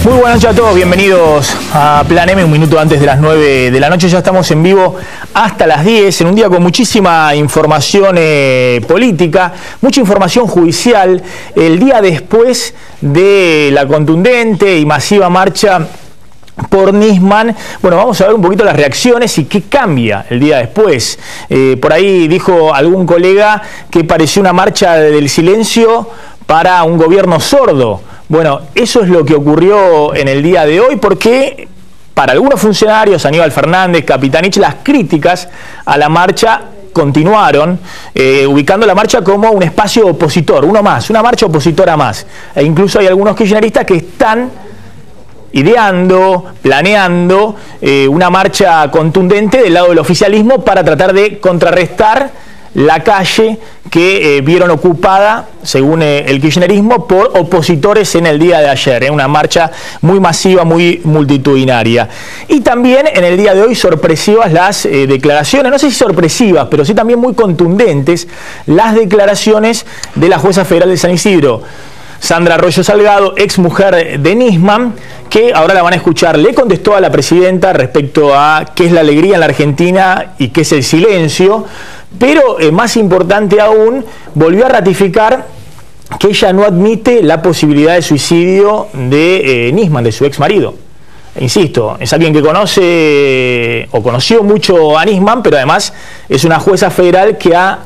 Muy buenas noches a todos, bienvenidos a Plan M, un minuto antes de las 9 de la noche. Ya estamos en vivo hasta las 10, en un día con muchísima información política, mucha información judicial. El día después de la contundente y masiva marcha por Nisman, bueno, vamos a ver un poquito las reacciones y qué cambia el día después. Por ahí dijo algún colega que pareció una marcha del silencio para un gobierno sordo. Bueno, eso es lo que ocurrió en el día de hoy, porque para algunos funcionarios, Aníbal Fernández, Capitanich, las críticas a la marcha continuaron, ubicando la marcha como un espacio opositor, uno más, una marcha opositora más. E incluso hay algunos kirchneristas que están ideando, planeando una marcha contundente del lado del oficialismo para tratar de contrarrestar la calle que vieron ocupada, según el kirchnerismo, por opositores en el día de ayer. Una marcha muy masiva, muy multitudinaria. Y también en el día de hoy sorpresivas las declaraciones, no sé si sorpresivas, pero sí también muy contundentes, las declaraciones de la jueza federal de San Isidro, Sandra Arroyo Salgado, ex mujer de Nisman, que ahora la van a escuchar. Le contestó a la presidenta respecto a qué es la alegría en la Argentina y qué es el silencio, pero más importante aún, volvió a ratificar que ella no admite la posibilidad de suicidio de Nisman, de su ex marido. Insisto, es alguien que conoce o conoció mucho a Nisman, pero además es una jueza federal que ha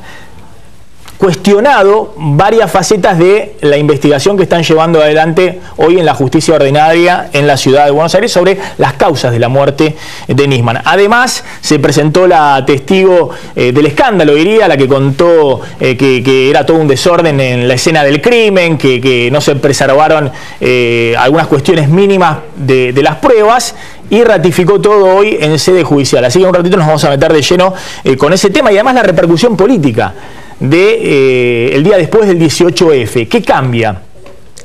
cuestionado varias facetas de la investigación que están llevando adelante hoy en la justicia ordinaria en la ciudad de Buenos Aires sobre las causas de la muerte de Nisman. Además, se presentó la testigo del escándalo, diría, la que contó que era todo un desorden en la escena del crimen, que no se preservaron algunas cuestiones mínimas de las pruebas, y ratificó todo hoy en sede judicial. Así que en un ratito nos vamos a meter de lleno con ese tema y además la repercusión política el día después del 18F. ¿Qué cambia?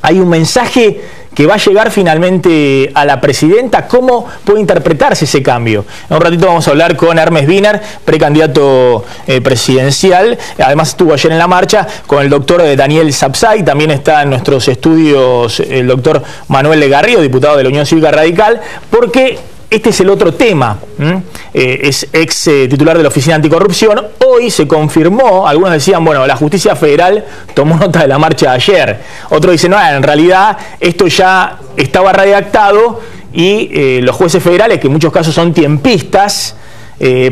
Hay un mensaje que va a llegar finalmente a la presidenta. ¿Cómo puede interpretarse ese cambio? En un ratito vamos a hablar con Hermes Wiener, precandidato presidencial. Además estuvo ayer en la marcha con el doctor Daniel Sapsay. También está en nuestros estudios el doctor Manuel Legarrido, diputado de la Unión Cívica Radical, porque este es el otro tema. Es ex titular de la Oficina Anticorrupción. Hoy se confirmó, algunos decían, bueno, la justicia federal tomó nota de la marcha de ayer. Otros dicen, no, en realidad esto ya estaba redactado y los jueces federales, que en muchos casos son tiempistas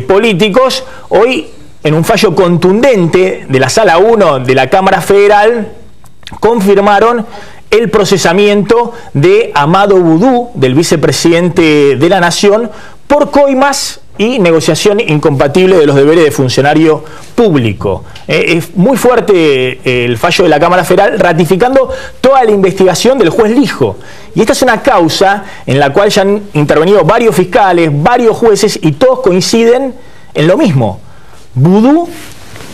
políticos, hoy en un fallo contundente de la Sala 1 de la Cámara Federal confirmaron el procesamiento de Amado Boudou, del vicepresidente de la Nación, por coimas y negociación incompatible de los deberes de funcionario público. Es muy fuerte el fallo de la Cámara Federal, ratificando toda la investigación del juez Lijo. Y esta es una causa en la cual ya han intervenido varios fiscales, varios jueces, y todos coinciden en lo mismo. Boudou,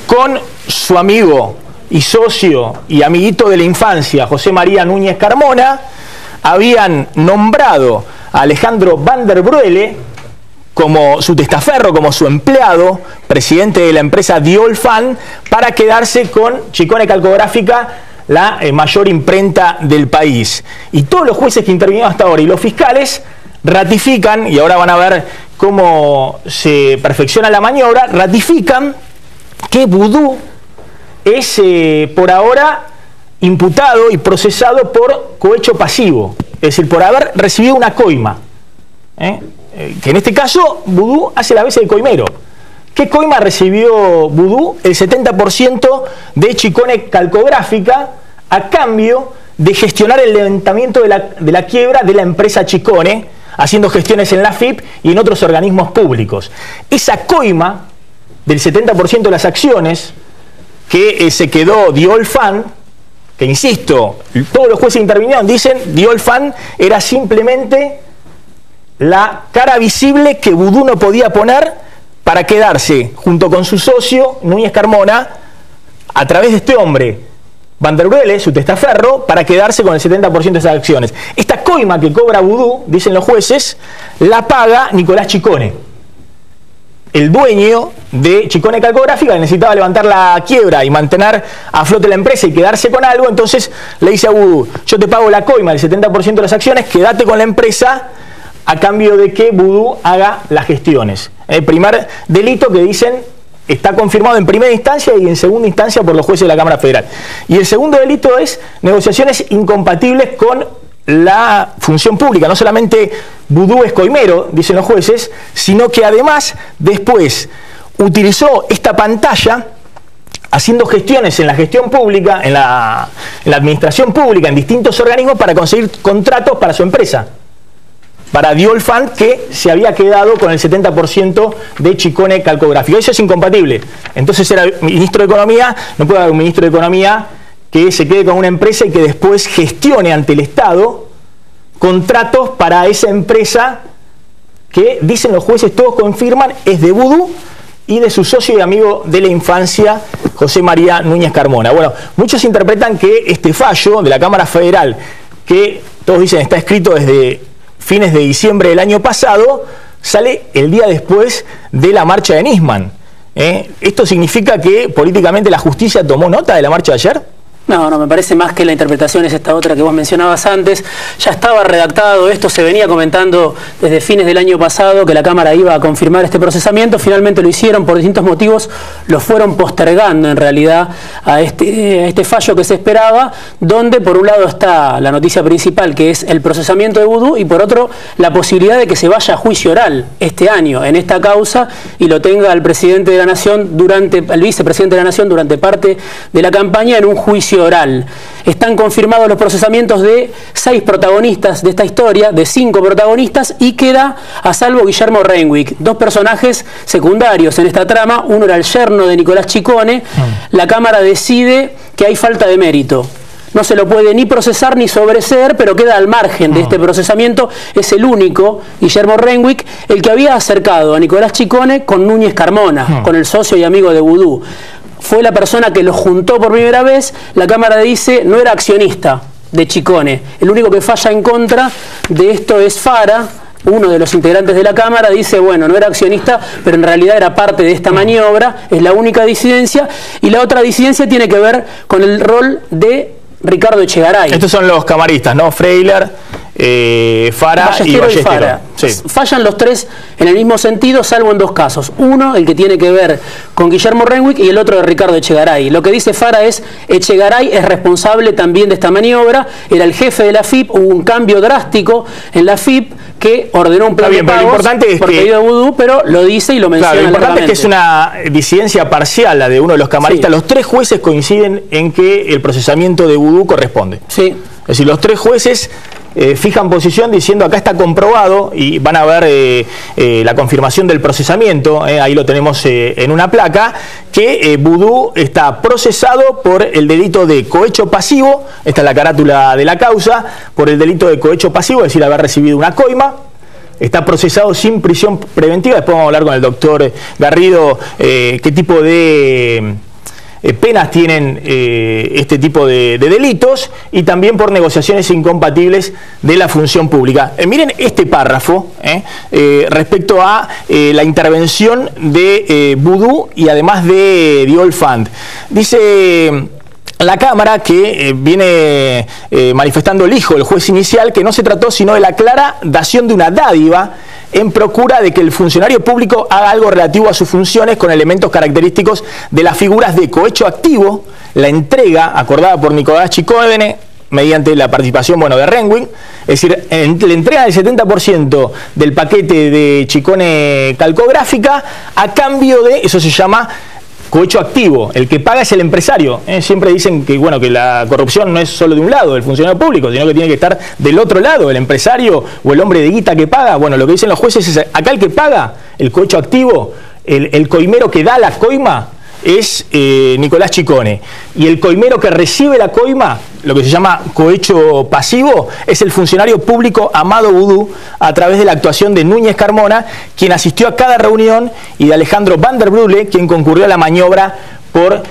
con su amigo y socio y amiguito de la infancia, José María Núñez Carmona, habían nombrado a Alejandro Van der Broele como su testaferro, como su empleado, presidente de la empresa Diolfan, para quedarse con Chicone Calcográfica, la mayor imprenta del país. Y todos los jueces que intervinieron hasta ahora y los fiscales ratifican, y ahora van a ver cómo se perfecciona la maniobra, ratifican que Boudou es por ahora imputado y procesado por cohecho pasivo, es decir, por haber recibido una coima, que en este caso Boudou hace la veces de coimero. ¿Qué coima recibió Boudou? El 70% de Chicone Calcográfica a cambio de gestionar el levantamiento de la quiebra de la empresa Chicone, haciendo gestiones en la AFIP y en otros organismos públicos. Esa coima del 70% de las acciones que se quedó Diolfan, que insisto, todos los jueces intervinieron, dicen Diolfan era simplemente la cara visible que Boudou no podía poner para quedarse junto con su socio Núñez Carmona, a través de este hombre, Van der Broele, su testaferro, para quedarse con el 70% de esas acciones. Esta coima que cobra Boudou, dicen los jueces, la paga Nicolás Chicone. el dueño de Chicone Calcográfica necesitaba levantar la quiebra y mantener a flote la empresa y quedarse con algo, entonces le dice a Vudú, yo te pago la coima del 70% de las acciones, quédate con la empresa a cambio de que Vudú haga las gestiones. El primer delito que dicen está confirmado en primera instancia y en segunda instancia por los jueces de la Cámara Federal. Y el segundo delito es negociaciones incompatibles con la función pública. No solamente Vudú es coimero, dicen los jueces, sino que además después utilizó esta pantalla haciendo gestiones en la gestión pública, en la administración pública, en distintos organismos para conseguir contratos para su empresa, para Diol Fund, que se había quedado con el 70% de Chicone Calcográfica. Eso es incompatible. Entonces era ministro de Economía, no puede haber un ministro de Economía que se quede con una empresa y que después gestione ante el Estado contratos para esa empresa que, dicen los jueces, todos confirman, es de Vudú y de su socio y amigo de la infancia, José María Núñez Carmona. Bueno, muchos interpretan que este fallo de la Cámara Federal, que todos dicen está escrito desde fines de diciembre del año pasado, sale el día después de la marcha de Nisman. ¿Esto significa que políticamente la justicia tomó nota de la marcha de ayer? No, me parece más que la interpretación es esta otra que vos mencionabas antes. Ya estaba redactado esto, se venía comentando desde fines del año pasado que la Cámara iba a confirmar este procesamiento. Finalmente lo hicieron por distintos motivos, lo fueron postergando en realidad a este fallo que se esperaba, donde por un lado está la noticia principal, que es el procesamiento de Vudú, y por otro la posibilidad de que se vaya a juicio oral este año en esta causa y lo tenga el presidente de la Nación el vicepresidente de la Nación durante parte de la campaña en un juicio oral. Están confirmados los procesamientos de 6 protagonistas de esta historia, de 5 protagonistas, y queda a salvo Guillermo Renwick, 2 personajes secundarios en esta trama. Uno era el yerno de Nicolás Chicone. La Cámara decide que hay falta de mérito. No se lo puede ni procesar ni sobreseer, pero queda al margen de este procesamiento. Es el único, Guillermo Renwick, el que había acercado a Nicolás Chicone con Núñez Carmona, con el socio y amigo de Vudú. Fue la persona que los juntó por primera vez. La Cámara dice no era accionista de Chicone. El único que falla en contra de esto es Fara, uno de los integrantes de la Cámara. Dice, bueno, no era accionista, pero en realidad era parte de esta maniobra. Es la única disidencia. Y la otra disidencia tiene que ver con el rol de Ricardo Echegaray. Estos son los camaristas, ¿no? Freiler, Fara y Ballesteros. Fara. Sí. Fallan los 3 en el mismo sentido, salvo en 2 casos. Uno, el que tiene que ver con Guillermo Renwick, y el otro de Ricardo Echegaray. Lo que dice Fara es, Echegaray es responsable también de esta maniobra, era el jefe de la FIP, hubo un cambio drástico en la FIP que ordenó un plan de pagos, lo importante es por pedido de Vudú, pero lo dice y lo menciona. Claro, lo importante es que es una disidencia parcial la de uno de los camaristas. Sí. Los 3 jueces coinciden en que el procesamiento de Vudú corresponde. Sí. Es decir, los 3 jueces fijan posición diciendo acá está comprobado, y van a ver la confirmación del procesamiento, ahí lo tenemos en una placa, que Vudú está procesado por el delito de cohecho pasivo. Esta es la carátula de la causa, por el delito de cohecho pasivo, es decir, haber recibido una coima. Está procesado sin prisión preventiva. Después vamos a hablar con el doctor Garrido qué tipo de penas tienen este tipo de delitos, y también por negociaciones incompatibles de la función pública. Miren este párrafo respecto a la intervención de Vudú y además de Diol Fund. Dice la Cámara, que viene manifestando el hijo del juez inicial, que no se trató sino de la clara dación de una dádiva en procura de que el funcionario público haga algo relativo a sus funciones con elementos característicos de las figuras de cohecho activo, la entrega acordada por Nicolás Chicone mediante la participación, de Renwick, es decir, la entrega del 70% del paquete de Chicone Calcográfica a cambio de, eso se llama cohecho activo. El que paga es el empresario. Siempre dicen que que la corrupción no es solo de un lado, del funcionario público, sino que tiene que estar del otro lado, el empresario o el hombre de guita que paga. Lo que dicen los jueces es, acá el que paga el cohecho activo, el coimero que da la coima, es Nicolás Chicone. Y el coimero que recibe la coima, lo que se llama cohecho pasivo, es el funcionario público Amado Vudú, a través de la actuación de Núñez Carmona, quien asistió a cada reunión, y de Alejandro Van der Brule, quien concurrió a la maniobra por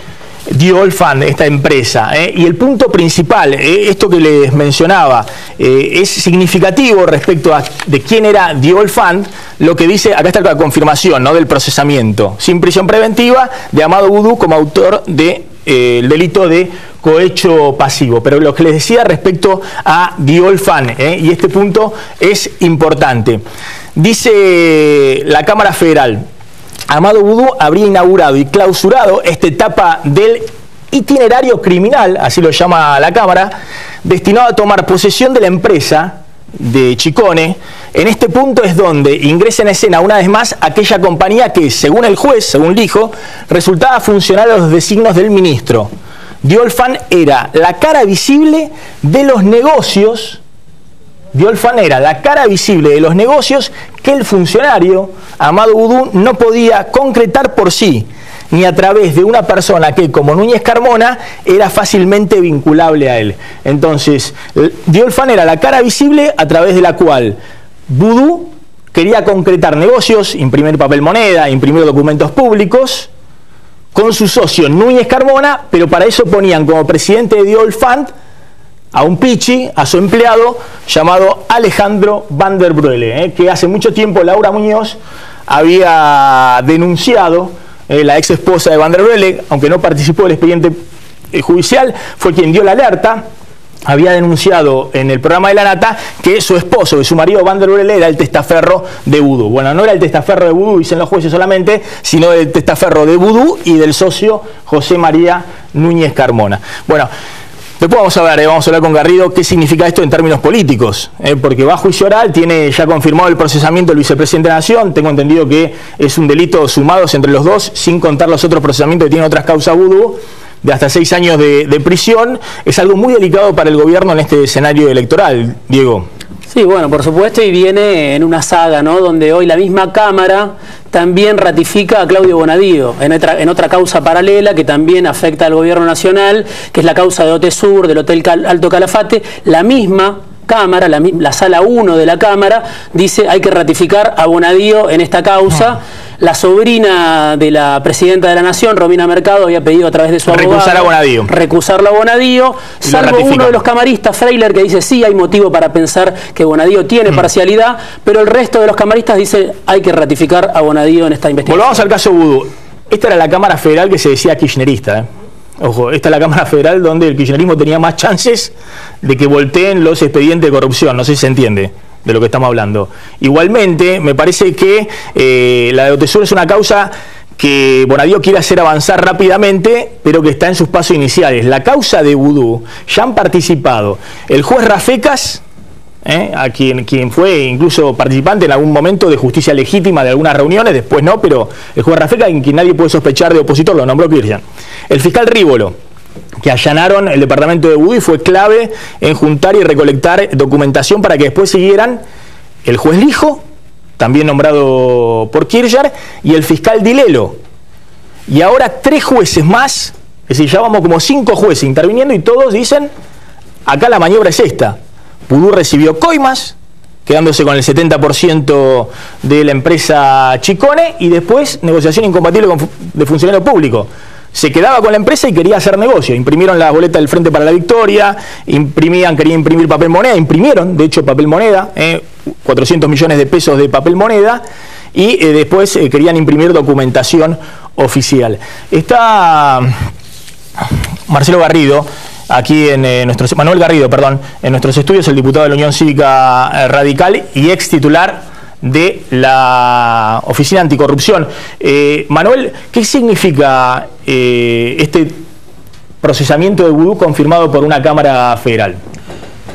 Diol Fund, esta empresa, y el punto principal, esto que les mencionaba, es significativo respecto de quién era Diol Fund, lo que dice, acá está la confirmación, ¿no?, del procesamiento, sin prisión preventiva, de Amado Vudú como autor del delito de cohecho pasivo. Pero lo que les decía respecto a Diol Fund, y este punto es importante, dice la Cámara Federal: Amado Vudú habría inaugurado y clausurado esta etapa del itinerario criminal, así lo llama la Cámara, destinado a tomar posesión de la empresa de Chicone. En este punto es donde ingresa en escena una vez más aquella compañía que, según el juez, según dijo, resultaba funcional a los designios del ministro. Diol Fund era la cara visible de los negocios. Diol Fund era la cara visible de los negocios que el funcionario Amado Vudú no podía concretar por sí, ni a través de una persona que, como Núñez Carmona, era fácilmente vinculable a él. Entonces, Diol Fund era la cara visible a través de la cual Vudú quería concretar negocios, imprimir papel moneda, imprimir documentos públicos, con su socio Núñez Carmona, pero para eso ponían como presidente de Diol Fund a un pichi, a su empleado, llamado Alejandro Van der Bruele, que hace mucho tiempo Laura Muñoz había denunciado. La ex esposa de Van der Bruele, aunque no participó del expediente judicial, fue quien dio la alerta. Había denunciado en el programa de La Nata que su esposo, que su marido Van der Bruele, era el testaferro de Vudú. Bueno, no era el testaferro de Vudú, dicen los jueces solamente, sino el testaferro de Vudú y del socio José María Núñez Carmona. Bueno, después vamos a hablar con Garrido qué significa esto en términos políticos, porque va a juicio oral, tiene ya confirmado el procesamiento del vicepresidente de la Nación, tengo entendido que es un delito sumados entre los dos, sin contar los otros procesamientos que tienen otras causas Vudú, de hasta 6 años de prisión. Es algo muy delicado para el gobierno en este escenario electoral, Diego. Sí, bueno, por supuesto, y viene en una saga, ¿no?, donde hoy la misma Cámara también ratifica a Claudio Bonadío en otra causa paralela que también afecta al gobierno nacional, que es la causa de OTESUR, del Hotel Alto Calafate. La misma Cámara, la sala 1 de la Cámara, dice hay que ratificar a Bonadío en esta causa. La sobrina de la presidenta de la Nación, Romina Mercado, había pedido a través de su abogado recusarlo a Bonadío, salvo uno de los camaristas, Freiler, que dice sí, hay motivo para pensar que Bonadío tiene parcialidad, pero el resto de los camaristas dice hay que ratificar a Bonadío en esta investigación. Volvamos al caso Vudú. Esta era la Cámara Federal que se decía kirchnerista, Ojo, esta es la Cámara Federal donde el kirchnerismo tenía más chances de que volteen los expedientes de corrupción, no sé si se entiende de lo que estamos hablando. Igualmente, me parece que la de OTESUR es una causa que Bonadío quiere hacer avanzar rápidamente, pero que está en sus pasos iniciales. La causa de Vudú ya han participado el juez Rafecas, a quien fue incluso participante en algún momento de justicia legítima de algunas reuniones, después no, pero el juez Rafecas, en quien nadie puede sospechar de opositor, lo nombró Kirchner. El fiscal Rívolo, que allanaron el departamento de Vudú y fue clave en juntar y recolectar documentación para que después siguieran el juez Lijo, también nombrado por Kirchner, y el fiscal Dilelo. Y ahora 3 jueces más, es decir, ya vamos como 5 jueces interviniendo y todos dicen, acá la maniobra es esta. Vudú recibió coimas, quedándose con el 70% de la empresa Chicone, y después negociación incompatible de funcionario público. Se quedaba con la empresa y quería hacer negocio. Imprimieron la boleta del Frente para la Victoria, querían imprimir papel moneda, imprimieron, de hecho, papel moneda, 400 millones de pesos de papel moneda, y después querían imprimir documentación oficial. Está Marcelo Garrido, aquí en Manuel Garrido, perdón, en nuestros estudios, el diputado de la Unión Cívica Radical y ex titular de la Oficina Anticorrupción. Manuel, ¿qué significa este procesamiento de Vudú confirmado por una Cámara Federal?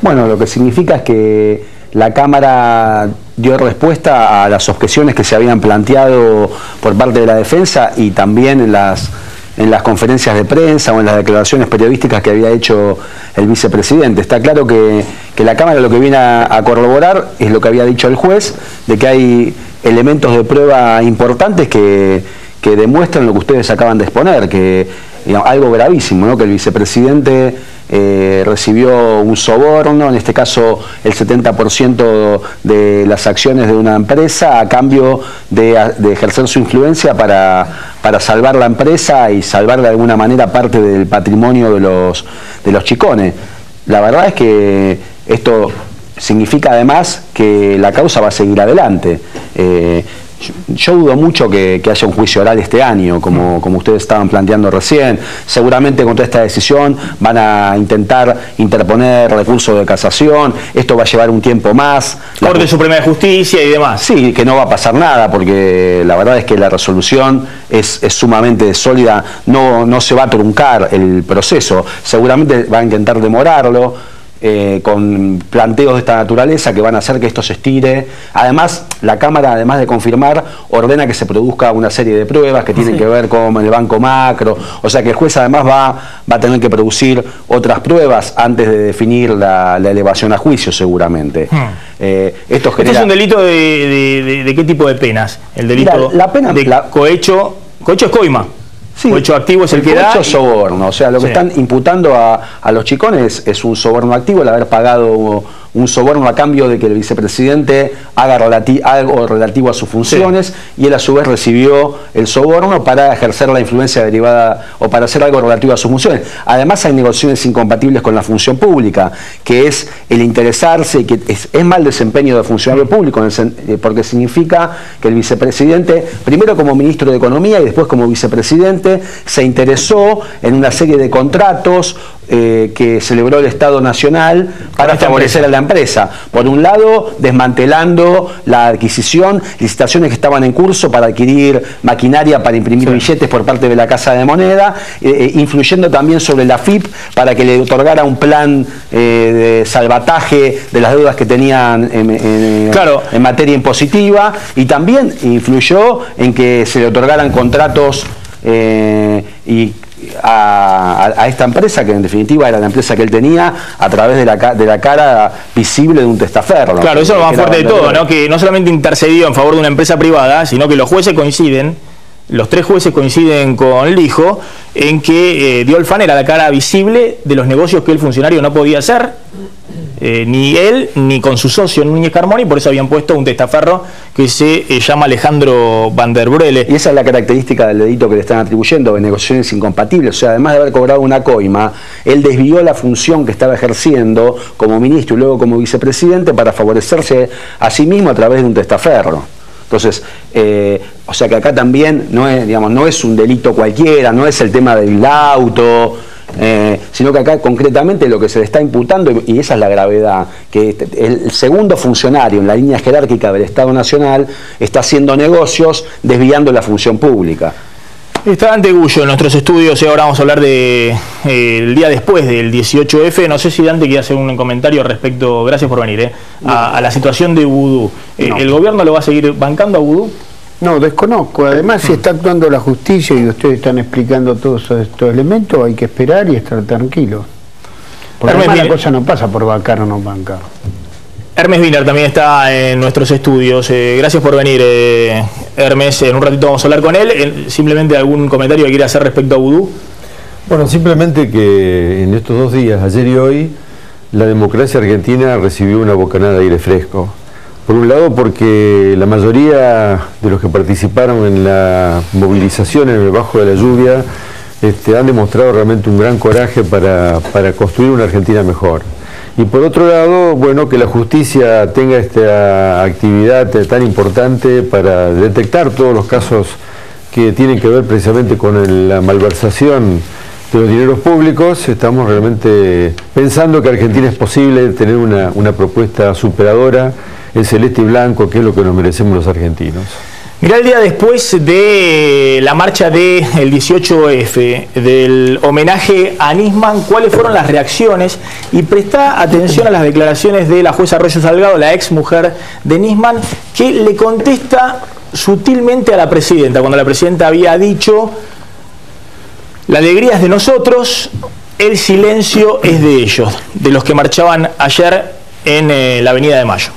Bueno, lo que significa es que la Cámara dio respuesta a las objeciones que se habían planteado por parte de la defensa y también en las conferencias de prensa o en las declaraciones periodísticas que había hecho el vicepresidente. Está claro que la Cámara lo que viene a corroborar es lo que había dicho el juez, de que hay elementos de prueba importantes que demuestran lo que ustedes acaban de exponer, que digamos, algo gravísimo, ¿no? Que el vicepresidente recibió un soborno, en este caso el 70% de las acciones de una empresa a cambio de ejercer su influencia para salvar la empresa y salvar de alguna manera parte del patrimonio de los chicones. La verdad es que esto significa además que la causa va a seguir adelante. Yo dudo mucho que haya un juicio oral este año, como ustedes estaban planteando recién. Seguramente con toda esta decisión van a intentar interponer recursos de casación. Esto va a llevar un tiempo más. Corte Suprema de Justicia y demás. Sí, que no va a pasar nada, porque la verdad es que la resolución es sumamente sólida. No se va a truncar el proceso. Seguramente va a intentar demorarlo. Con planteos de esta naturaleza que van a hacer que esto se estire. Además, la Cámara, además de confirmar, ordena que se produzca una serie de pruebas que tienen que ver con el Banco Macro. O sea que el juez además va a tener que producir otras pruebas antes de definir la elevación a juicio, seguramente. Esto genera... ¿Este es un delito de qué tipo de penas? El delito cohecho es coima. Sí, cohecho activo es el que da. Cohecho soborno, o sea, lo que están imputando a los chicones es un soborno activo, el haber pagado un soborno a cambio de que el vicepresidente haga algo relativo a sus funciones, y él a su vez recibió el soborno para ejercer la influencia derivada o para hacer algo relativo a sus funciones. Además hay negociaciones incompatibles con la función pública, que es el interesarse, que es mal desempeño de funcionario público, porque significa que el vicepresidente, primero como ministro de Economía y después como vicepresidente, se interesó en una serie de contratos que celebró el Estado Nacional para favorecer a la empresa. Por un lado, desmantelando la adquisición, licitaciones que estaban en curso para adquirir maquinaria para imprimir billetes por parte de la Casa de Moneda, influyendo también sobre la AFIP para que le otorgara un plan de salvataje de las deudas que tenían en materia impositiva, y también influyó en que se le otorgaran contratos a esta empresa, que en definitiva era la empresa que él tenía, a través de la cara visible de un testaferro, ¿no? Claro, eso es lo más fuerte de todo, ¿no? Que no solamente intercedió en favor de una empresa privada, sino que los jueces coinciden, los tres jueces coinciden con Lijo en que Dio Alfán era la cara visible de los negocios que el funcionario no podía hacer, ni él ni con su socio Núñez Carmona, y por eso habían puesto un testaferro que se llama Alejandro Van der Brele. Y esa es la característica del delito que le están atribuyendo, de negociaciones incompatibles. O sea, además de haber cobrado una coima, él desvió la función que estaba ejerciendo como ministro y luego como vicepresidente para favorecerse a sí mismo a través de un testaferro. Entonces, o sea que acá también no es un delito cualquiera, no es el tema del auto, sino que acá concretamente lo que se le está imputando, y esa es la gravedad, que el segundo funcionario en la línea jerárquica del Estado Nacional está haciendo negocios desviando la función pública. Está Dante Gullo en nuestros estudios y ahora vamos a hablar el día después del 18F. No sé si Dante quiere hacer un comentario respecto, gracias por venir, a la situación de Vudú. No. ¿El gobierno lo va a seguir bancando a Vudú? No, desconozco. Además, si está actuando la justicia y ustedes están explicando todos estos elementos, hay que esperar y estar tranquilos. Porque además la cosa no pasa por bancar o no bancar. Hermes Wiener también está en nuestros estudios. Gracias por venir, Hermes. En un ratito vamos a hablar con él. Simplemente algún comentario que quiera hacer respecto a Vudú. Bueno, simplemente que en estos 2 días, ayer y hoy, la democracia argentina recibió una bocanada de aire fresco. Por un lado, porque la mayoría de los que participaron en la movilización en el bajo de la lluvia han demostrado realmente un gran coraje para construir una Argentina mejor. Y por otro lado, bueno, que la justicia tenga esta actividad tan importante para detectar todos los casos que tienen que ver precisamente con la malversación de los dineros públicos. Estamos realmente pensando que Argentina es posible tener una propuesta superadora, el celeste y blanco, que es lo que nos merecemos los argentinos. Mirá, el día después de la marcha del 18F, del homenaje a Nisman, ¿cuáles fueron las reacciones? Y presta atención a las declaraciones de la jueza Arroyo Salgado, la ex mujer de Nisman, que le contesta sutilmente a la presidenta, cuando la presidenta había dicho: la alegría es de nosotros, el silencio es de ellos, de los que marchaban ayer en la Avenida de Mayo.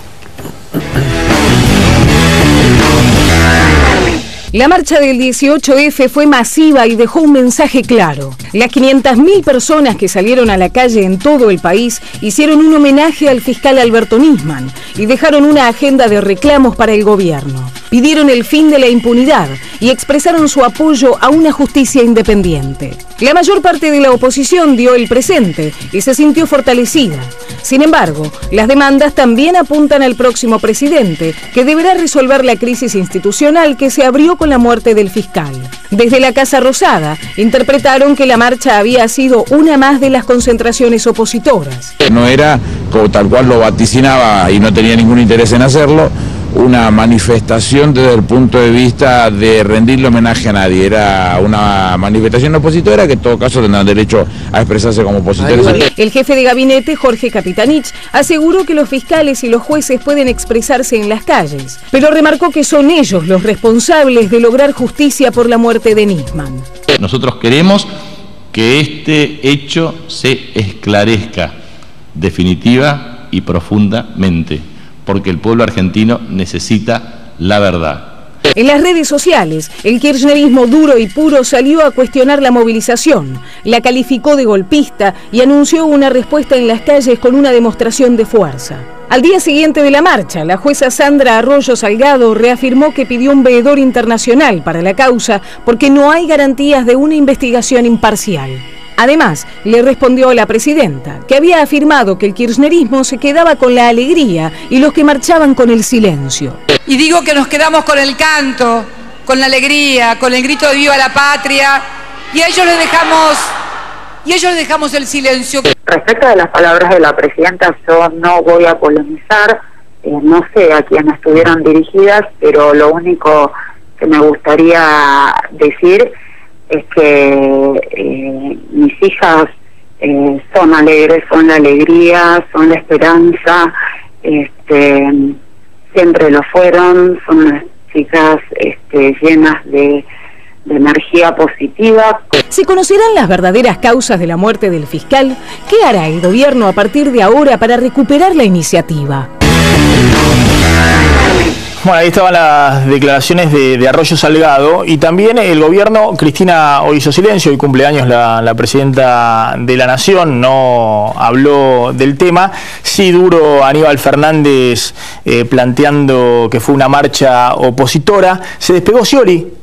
La marcha del 18F fue masiva y dejó un mensaje claro. Las 500.000 personas que salieron a la calle en todo el país hicieron un homenaje al fiscal Alberto Nisman y dejaron una agenda de reclamos para el gobierno. Pidieron el fin de la impunidad y expresaron su apoyo a una justicia independiente. La mayor parte de la oposición dio el presente y se sintió fortalecida. Sin embargo, las demandas también apuntan al próximo presidente, que deberá resolver la crisis institucional que se abrió con la muerte del fiscal. Desde la Casa Rosada, interpretaron que la marcha había sido una más de las concentraciones opositoras. No era, como tal cual lo vaticinaba y no tenía ningún interés en hacerlo, una manifestación desde el punto de vista de rendirle homenaje a nadie. Era una manifestación opositora que en todo caso tendrán derecho a expresarse como opositores. El jefe de gabinete, Jorge Capitanich, aseguró que los fiscales y los jueces pueden expresarse en las calles, pero remarcó que son ellos los responsables de lograr justicia por la muerte de Nisman. Nosotros queremos que este hecho se esclarezca definitiva y profundamente, porque el pueblo argentino necesita la verdad. En las redes sociales, el kirchnerismo duro y puro salió a cuestionar la movilización, la calificó de golpista y anunció una respuesta en las calles con una demostración de fuerza. Al día siguiente de la marcha, la jueza Sandra Arroyo Salgado reafirmó que pidió un veedor internacional para la causa porque no hay garantías de una investigación imparcial. Además, le respondió a la presidenta, que había afirmado que el kirchnerismo se quedaba con la alegría y los que marchaban con el silencio. Y digo que nos quedamos con el canto, con la alegría, con el grito de viva la patria, y a ellos les dejamos el silencio. Respecto de las palabras de la presidenta, yo no voy a polemizar, no sé a quién estuvieron dirigidas, pero lo único que me gustaría decir es que mis hijas son alegres, son la alegría, son la esperanza, siempre lo fueron, son unas chicas llenas de energía positiva. ¿Se conocerán las verdaderas causas de la muerte del fiscal? ¿Qué hará el gobierno a partir de ahora para recuperar la iniciativa? Bueno, ahí estaban las declaraciones de Arroyo Salgado y también el gobierno. Cristina hoy hizo silencio, hoy cumpleaños la presidenta de la Nación, no habló del tema. Sí, duro Aníbal Fernández planteando que fue una marcha opositora. Se despegó Scioli.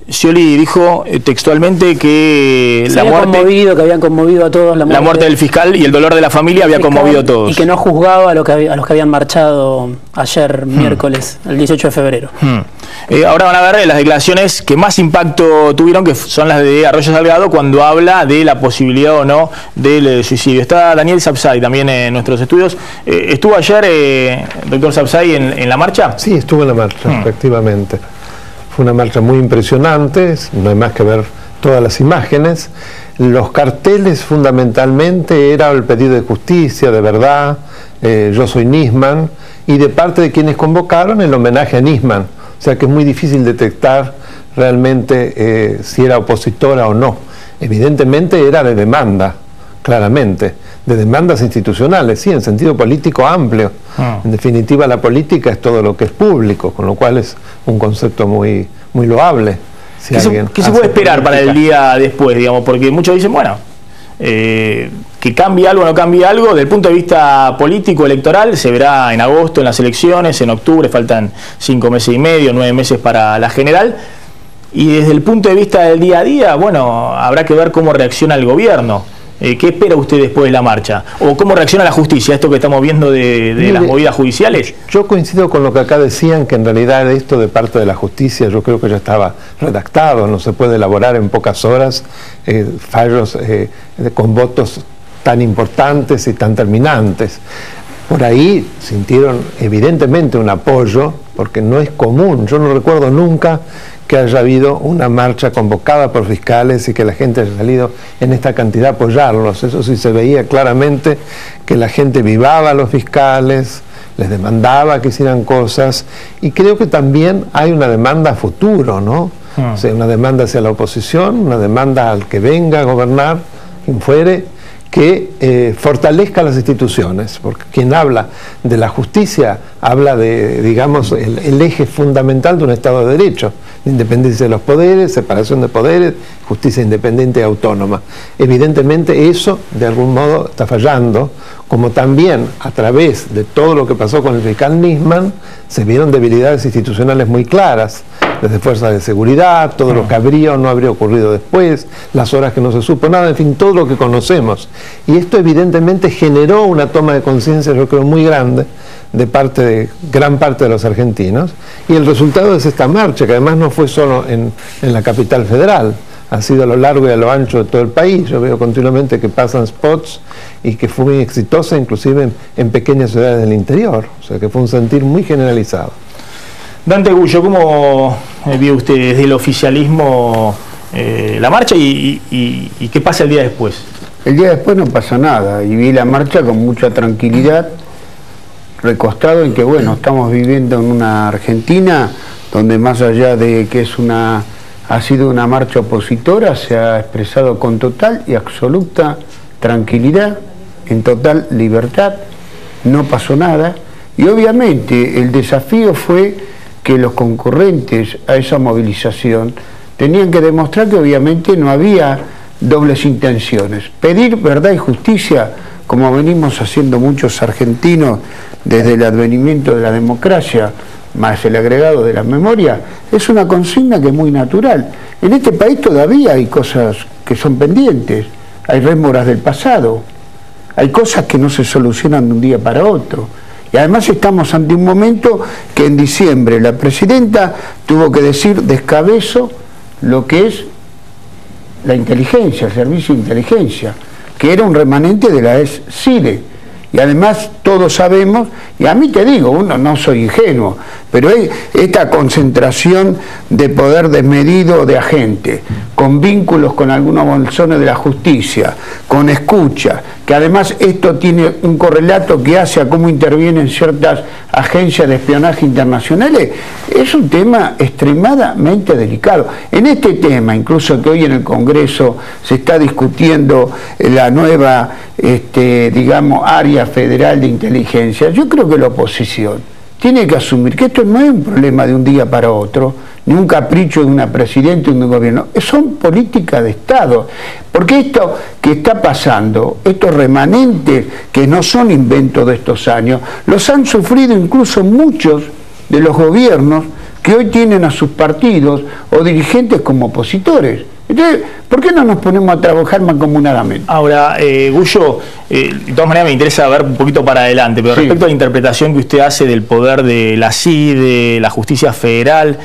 Scioli dijo textualmente que que habían conmovido a todos la muerte del fiscal y el dolor de la familia había conmovido a todos. Y que no juzgaba a los que habían marchado ayer, miércoles, el 18 de febrero. Ahora van a ver las declaraciones que más impacto tuvieron, que son las de Arroyo Salgado, cuando habla de la posibilidad o no del suicidio. Está Daniel Sapsay también en nuestros estudios. ¿Estuvo ayer, doctor Sapsay, en la marcha? Sí, estuvo en la marcha, efectivamente. Fue una marcha muy impresionante, no hay más que ver todas las imágenes. Los carteles fundamentalmente era el pedido de justicia, de verdad, yo soy Nisman, y de parte de quienes convocaron el homenaje a Nisman. O sea que es muy difícil detectar realmente si era opositora o no. Evidentemente era de demanda, claramente, de demandas institucionales, sí, en sentido político amplio. En definitiva, la política es todo lo que es público, con lo cual es un concepto muy loable. Si ¿Qué se puede esperar para el día después, digamos? Porque muchos dicen, bueno, que cambie algo o no cambie algo, desde el punto de vista político, electoral, se verá en agosto en las elecciones, en octubre faltan 5 meses y medio, 9 meses para la general. Y desde el punto de vista del día a día, bueno, habrá que ver cómo reacciona el gobierno. ¿Qué espera usted después de la marcha? ¿O cómo reacciona la justicia a esto que estamos viendo de las movidas judiciales? Yo coincido con lo que acá decían, que en realidad esto de parte de la justicia yo creo que ya estaba redactado, no se puede elaborar en pocas horas fallos con votos tan importantes y tan terminantes. Por ahí sintieron evidentemente un apoyo, porque no es común, yo no recuerdo nunca que haya habido una marcha convocada por fiscales y que la gente haya salido en esta cantidad a apoyarlos. Eso sí se veía claramente, que la gente vivaba a los fiscales, les demandaba que hicieran cosas, y creo que también hay una demanda a futuro, ¿no? O sea, una demanda hacia la oposición, una demanda al que venga a gobernar, quien fuere, que fortalezca las instituciones, porque quien habla de la justicia habla de, digamos, el eje fundamental de un Estado de Derecho, independencia de los poderes, separación de poderes, justicia independiente y autónoma. Evidentemente eso de algún modo está fallando, como también a través de todo lo que pasó con el fiscal Nisman se vieron debilidades institucionales muy claras, desde fuerzas de seguridad, todo lo que habría o no habría ocurrido después, las horas que no se supo nada, en fin, todo lo que conocemos. Y esto evidentemente generó una toma de conciencia, yo creo, muy grande de gran parte de los argentinos, y el resultado es esta marcha, que además no fue solo en la capital federal, ha sido a lo largo y a lo ancho de todo el país. Yo veo continuamente que pasan spots y que fue muy exitosa, inclusive en pequeñas ciudades del interior, o sea que fue un sentir muy generalizado. Dante Gullo, ¿cómo vio usted desde el oficialismo la marcha y qué pasa el día después? El día después no pasa nada, y vi la marcha con mucha tranquilidad, recostado en que, bueno, estamos viviendo en una Argentina donde, más allá de que ha sido una marcha opositora, se ha expresado con total y absoluta tranquilidad, en total libertad, no pasó nada, y obviamente el desafío fue que los concurrentes a esa movilización tenían que demostrar que obviamente no había dobles intenciones. Pedir verdad y justicia, como venimos haciendo muchos argentinos desde el advenimiento de la democracia, más el agregado de la memoria, es una consigna que es muy natural. En este país todavía hay cosas que son pendientes, hay rémoras del pasado, hay cosas que no se solucionan de un día para otro. Y además estamos ante un momento que en diciembre la presidenta tuvo que decir descabezo lo que es la inteligencia, el servicio de inteligencia, que era un remanente de la ex-CIDE. Y además todos sabemos, y a mí te digo, uno no soy ingenuo, pero esta concentración de poder desmedido de agentes, con vínculos con algunos bolsones de la justicia, con escucha, que además esto tiene un correlato que hace a cómo intervienen ciertas agencias de espionaje internacionales, es un tema extremadamente delicado. En este tema, incluso que hoy en el Congreso se está discutiendo la nueva, digamos, área federal de inteligencia, yo creo que la oposición tiene que asumir que esto no es un problema de un día para otro, ni un capricho de una presidenta o de un gobierno, son políticas de Estado. Porque esto que está pasando, estos remanentes que no son inventos de estos años, los han sufrido incluso muchos de los gobiernos que hoy tienen a sus partidos o dirigentes como opositores. Entonces, ¿por qué no nos ponemos a trabajar mancomunadamente? Ahora, Gullo, de todas maneras me interesa ver un poquito para adelante, pero sí, respecto a la interpretación que usted hace del poder de la CIDE, la justicia federal,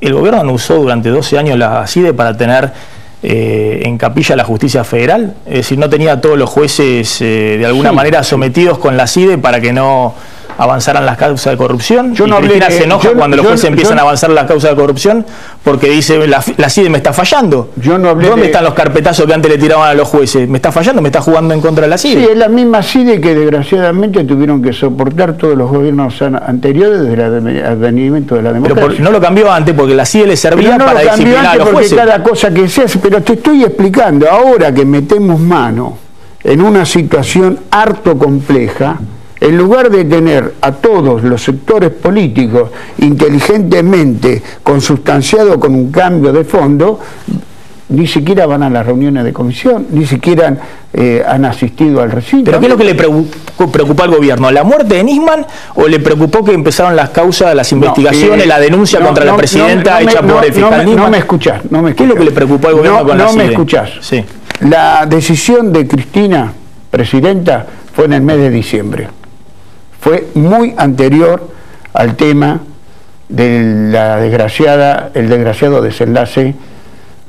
el gobierno no usó durante 12 años la CIDE para tener en capilla la justicia federal, es decir, no tenía a todos los jueces de alguna manera sometidos con la CIDE para que no avanzaran las causas de corrupción. Yo no Cristina se enoja cuando los jueces empiezan a avanzar las causas de corrupción porque dice la CIDE me está fallando. ¿Dónde están los carpetazos que antes le tiraban a los jueces? Me está fallando, me está jugando en contra de la CIDE. Sí, es la misma CIDE que desgraciadamente tuvieron que soportar todos los gobiernos anteriores desde el advenimiento de la democracia. Pero no lo cambió antes porque la CIDE le servía para disciplinar a los jueces. Porque cada cosa que se hace, pero te estoy explicando, ahora que metemos mano en una situación harto compleja, en lugar de tener a todos los sectores políticos inteligentemente consustanciados con un cambio de fondo, ni siquiera van a las reuniones de comisión, ni siquiera han asistido al recinto. ¿Pero qué es lo que le preocupó al gobierno? ¿La muerte de Nisman o le preocupó que empezaron las causas, las investigaciones, la denuncia contra la presidenta hecha por el fiscal Nisman? No me escuchás. ¿Qué es lo que le preocupó al gobierno con la CIDE? No me escuchás. Sí. La decisión de Cristina, presidenta, fue en el mes de diciembre. Fue muy anterior al tema de el desgraciado desenlace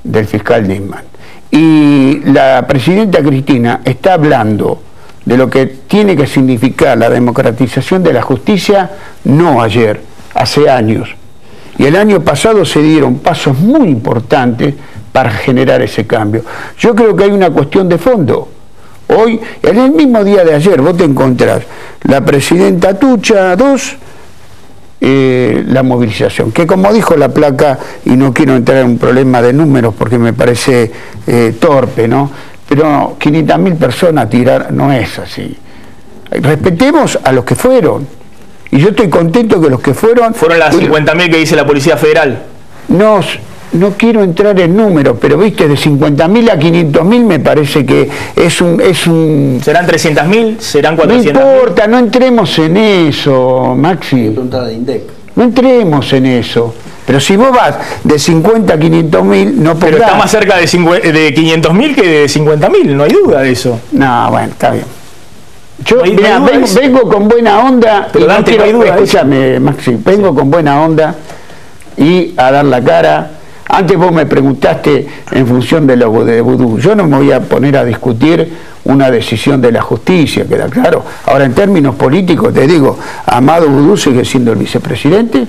del fiscal Nisman. Y la presidenta Cristina está hablando de lo que tiene que significar la democratización de la justicia, no ayer, hace años. Y el año pasado se dieron pasos muy importantes para generar ese cambio. Yo creo que hay una cuestión de fondo. Hoy, en el mismo día de ayer, vos te encontrás la presidenta Tucha 2, la movilización, que como dijo la placa, y no quiero entrar en un problema de números porque me parece torpe, ¿no? Pero 500.000 personas tirar no es así. Respetemos a los que fueron. Y yo estoy contento que los que fueron... Fueron las 50.000 que dice la Policía Federal. No quiero entrar en números, pero viste, de 50.000 a 500.000 me parece que es un... ¿Serán 300.000? ¿Serán 400.000? No importa, no entremos en eso, Maxi. No entremos en eso. Pero si vos vas de 50 a 500.000, no podrás. Pero está más cerca de 500.000 que de 50.000, no hay duda de eso. No, bueno, está bien. Yo vengo con buena onda, pero Dante, no quiero, escúchame, Maxi, vengo con buena onda y a dar la cara. Antes vos me preguntaste en función de lo de Vudú. Yo no me voy a poner a discutir una decisión de la justicia, queda claro. Ahora, en términos políticos, te digo, Amado Vudú sigue siendo el vicepresidente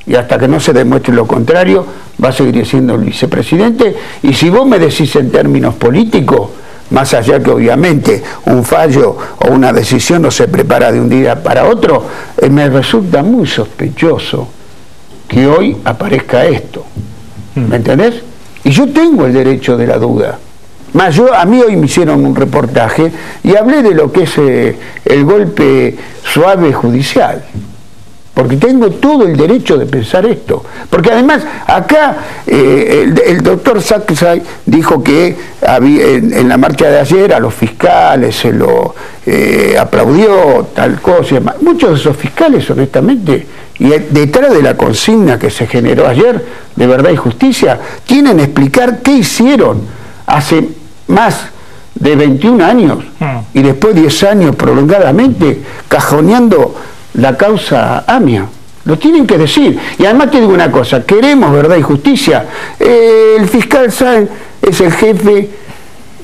y hasta que no se demuestre lo contrario, va a seguir siendo el vicepresidente. Y si vos me decís en términos políticos, más allá que obviamente un fallo o una decisión no se prepara de un día para otro, me resulta muy sospechoso que hoy aparezca esto. ¿Me entendés? Y yo tengo el derecho de la duda. Más, a mí hoy me hicieron un reportaje y hablé de lo que es el golpe suave judicial. Porque tengo todo el derecho de pensar esto. Porque además, acá el doctor Saksay dijo que en la marcha de ayer a los fiscales se lo aplaudió, tal cosa y demás. Muchos de esos fiscales, honestamente, y detrás de la consigna que se generó ayer, de verdad y justicia, tienen que explicar qué hicieron hace más de 21 años y después 10 años prolongadamente, cajoneando la causa AMIA. Lo tienen que decir. Y además te digo una cosa, queremos verdad y justicia. El fiscal Sáenz es el jefe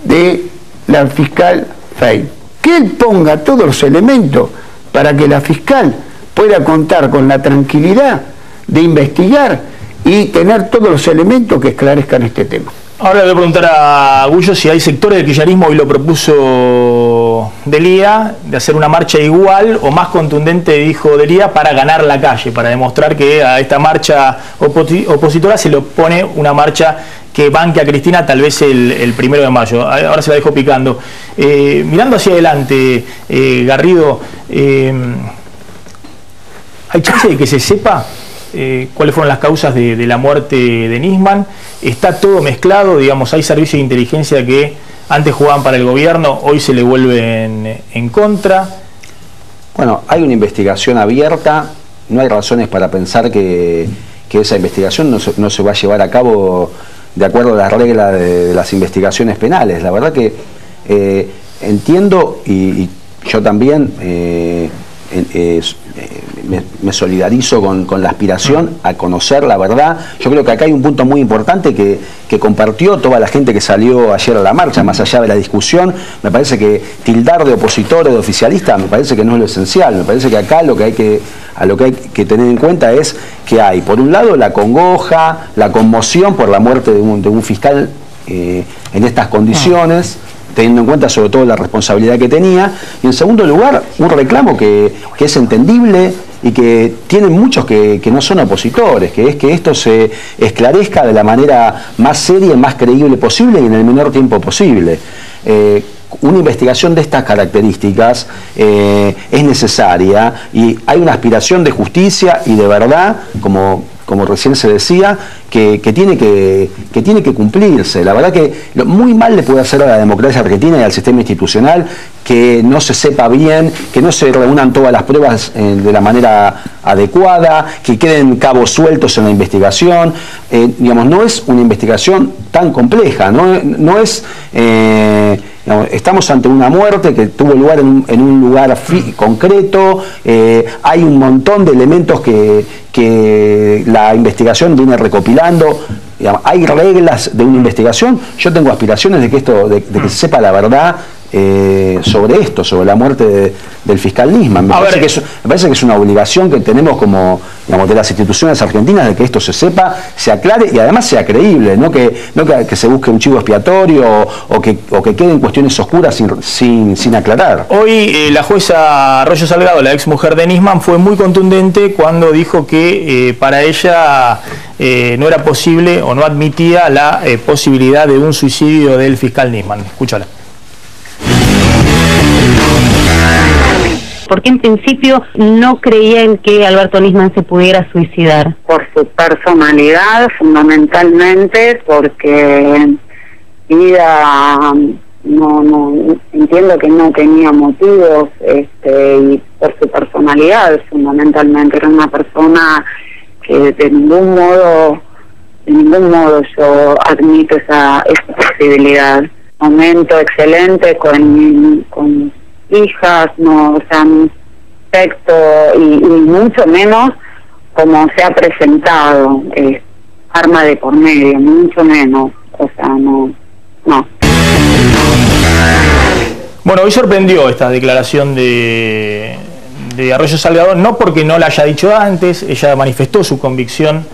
de la fiscal Fein. Que él ponga todos los elementos para que la fiscal pueda contar con la tranquilidad de investigar y tener todos los elementos que esclarezcan este tema. Ahora le voy a preguntar a Gullo si hay sectores del kirchnerismo, hoy lo propuso Delía, de hacer una marcha igual o más contundente, dijo Delía, para ganar la calle, para demostrar que a esta marcha opositora se le opone una marcha que banque a Cristina tal vez el 1 de mayo. Ahora se la dejo picando. Mirando hacia adelante, Garrido, ¿hay chance de que se sepa cuáles fueron las causas de la muerte de Nisman? Está todo mezclado, digamos, hay servicios de inteligencia que antes jugaban para el gobierno, hoy se le vuelven en contra. Bueno, hay una investigación abierta, no hay razones para pensar que esa investigación no se va a llevar a cabo de acuerdo a las reglas de las investigaciones penales. La verdad que entiendo y yo también me solidarizo con la aspiración a conocer la verdad. Yo creo que acá hay un punto muy importante que compartió toda la gente que salió ayer a la marcha, más allá de la discusión. Me parece que tildar de opositor o de oficialista me parece que no es lo esencial. Me parece que acá lo que hay que tener en cuenta es que hay, por un lado, la congoja, la conmoción por la muerte de un fiscal en estas condiciones, teniendo en cuenta sobre todo la responsabilidad que tenía, y en segundo lugar, un reclamo que es entendible y que tienen muchos que no son opositores, que es que esto se esclarezca de la manera más seria y más creíble posible y en el menor tiempo posible. Una investigación de estas características es necesaria y hay una aspiración de justicia y de verdad, como recién se decía, que tiene que cumplirse. La verdad que muy mal le puede hacer a la democracia argentina y al sistema institucional que no se sepa bien, que no se reúnan todas las pruebas de la manera adecuada, que queden cabos sueltos en la investigación. Digamos, no es una investigación tan compleja, no es... estamos ante una muerte que tuvo lugar en un lugar concreto, hay un montón de elementos que la investigación viene recopilando, digamos, hay reglas de una investigación. Yo tengo aspiraciones de que se sepa la verdad sobre esto, sobre la muerte del fiscal Nisman. Me parece que es una obligación que tenemos como, digamos, de las instituciones argentinas, de que esto se sepa, se aclare y además sea creíble, no que se busque un chivo expiatorio o que queden cuestiones oscuras sin aclarar. Hoy la jueza Arroyo Salgado, la ex mujer de Nisman, fue muy contundente cuando dijo que para ella no era posible o no admitía la posibilidad de un suicidio del fiscal Nisman. Escúchala. Porque en principio no creían que Alberto Nisman se pudiera suicidar. Por su personalidad, fundamentalmente, porque vida no entiendo que no tenía motivos, y por su personalidad, fundamentalmente. Era una persona que de ningún modo yo admito esa posibilidad. Momento excelente con hijas, no, o sea, aspecto y mucho menos como se ha presentado, arma de por medio, mucho menos, o sea, no. Bueno, hoy sorprendió esta declaración de Arroyo Salgado, no porque no la haya dicho antes, ella manifestó su convicción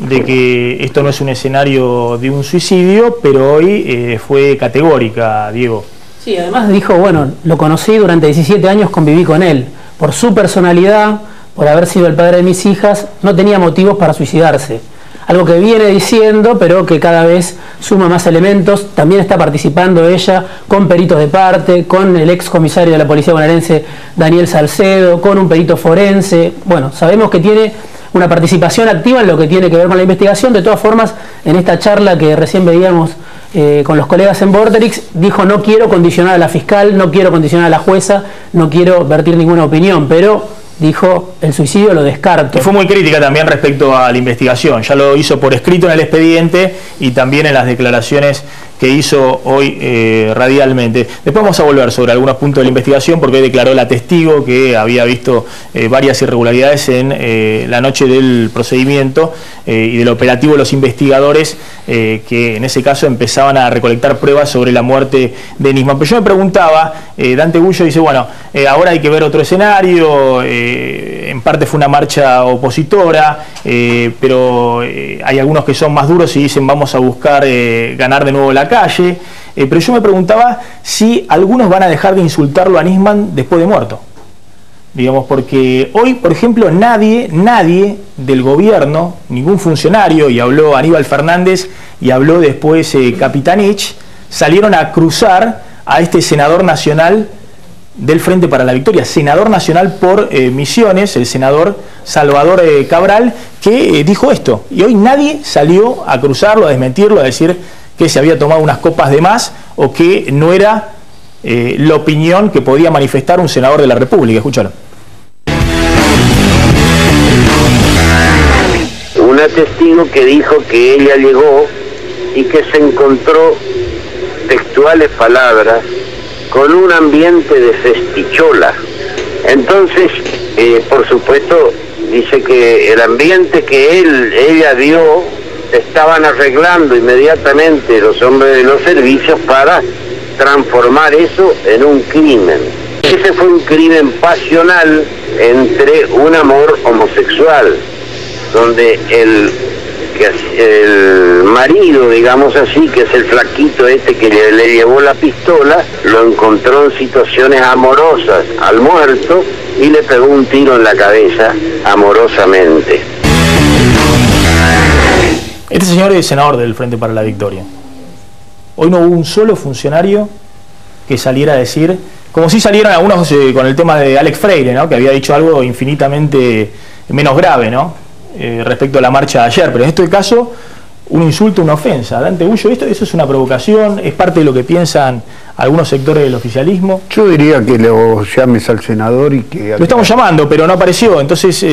de que esto no es un escenario de un suicidio, pero hoy fue categórica, Diego. Sí, además dijo, bueno, lo conocí durante 17 años, conviví con él. Por su personalidad, por haber sido el padre de mis hijas, no tenía motivos para suicidarse. Algo que viene diciendo, pero que cada vez suma más elementos. También está participando ella con peritos de parte, con el ex comisario de la Policía Bonaerense, Daniel Salcedo, con un perito forense. Bueno, sabemos que tiene una participación activa en lo que tiene que ver con la investigación. De todas formas, en esta charla que recién veíamos con los colegas en Vorterix, dijo: no quiero condicionar a la fiscal, no quiero condicionar a la jueza, no quiero vertir ninguna opinión, pero dijo, el suicidio lo descarto. Y fue muy crítica también respecto a la investigación, ya lo hizo por escrito en el expediente y también en las declaraciones que hizo hoy radialmente. Después vamos a volver sobre algunos puntos de la investigación, porque hoy declaró la testigo que había visto varias irregularidades en la noche del procedimiento y del operativo de los investigadores que en ese caso empezaban a recolectar pruebas sobre la muerte de Nisman. Pero yo me preguntaba, Dante Gullo dice, bueno, ahora hay que ver otro escenario, en parte fue una marcha opositora, pero hay algunos que son más duros y dicen vamos a buscar ganar de nuevo la calle, pero yo me preguntaba si algunos van a dejar de insultarlo a Nisman después de muerto, digamos, porque hoy, por ejemplo, nadie del gobierno, ningún funcionario, y habló Aníbal Fernández y habló después Capitanich, salieron a cruzar a este senador nacional del Frente para la Victoria, senador nacional por Misiones, el senador Salvador Cabral, que dijo esto, y hoy nadie salió a cruzarlo, a desmentirlo, a decir que se había tomado unas copas de más o que no era la opinión que podía manifestar un senador de la República. Escúchalo. Una testigo que dijo que ella llegó y que se encontró, textuales palabras, con un ambiente de festichola. Entonces, por supuesto, dice que el ambiente que ella vio, estaban arreglando inmediatamente los hombres de los servicios para transformar eso en un crimen. Ese fue un crimen pasional entre un amor homosexual, donde el marido, digamos así, que es el flaquito este que le llevó la pistola, lo encontró en situaciones amorosas al muerto y le pegó un tiro en la cabeza amorosamente. Este señor es senador del Frente para la Victoria. Hoy no hubo un solo funcionario que saliera a decir, como si salieron algunos con el tema de Alex Freire, ¿no?, que había dicho algo infinitamente menos grave, ¿no?, respecto a la marcha de ayer, pero en este caso un insulto, una ofensa. Dante Gullo, eso es una provocación, es parte de lo que piensan algunos sectores del oficialismo. Yo diría que lo llames al senador y que... Lo estamos llamando, pero no apareció. Entonces,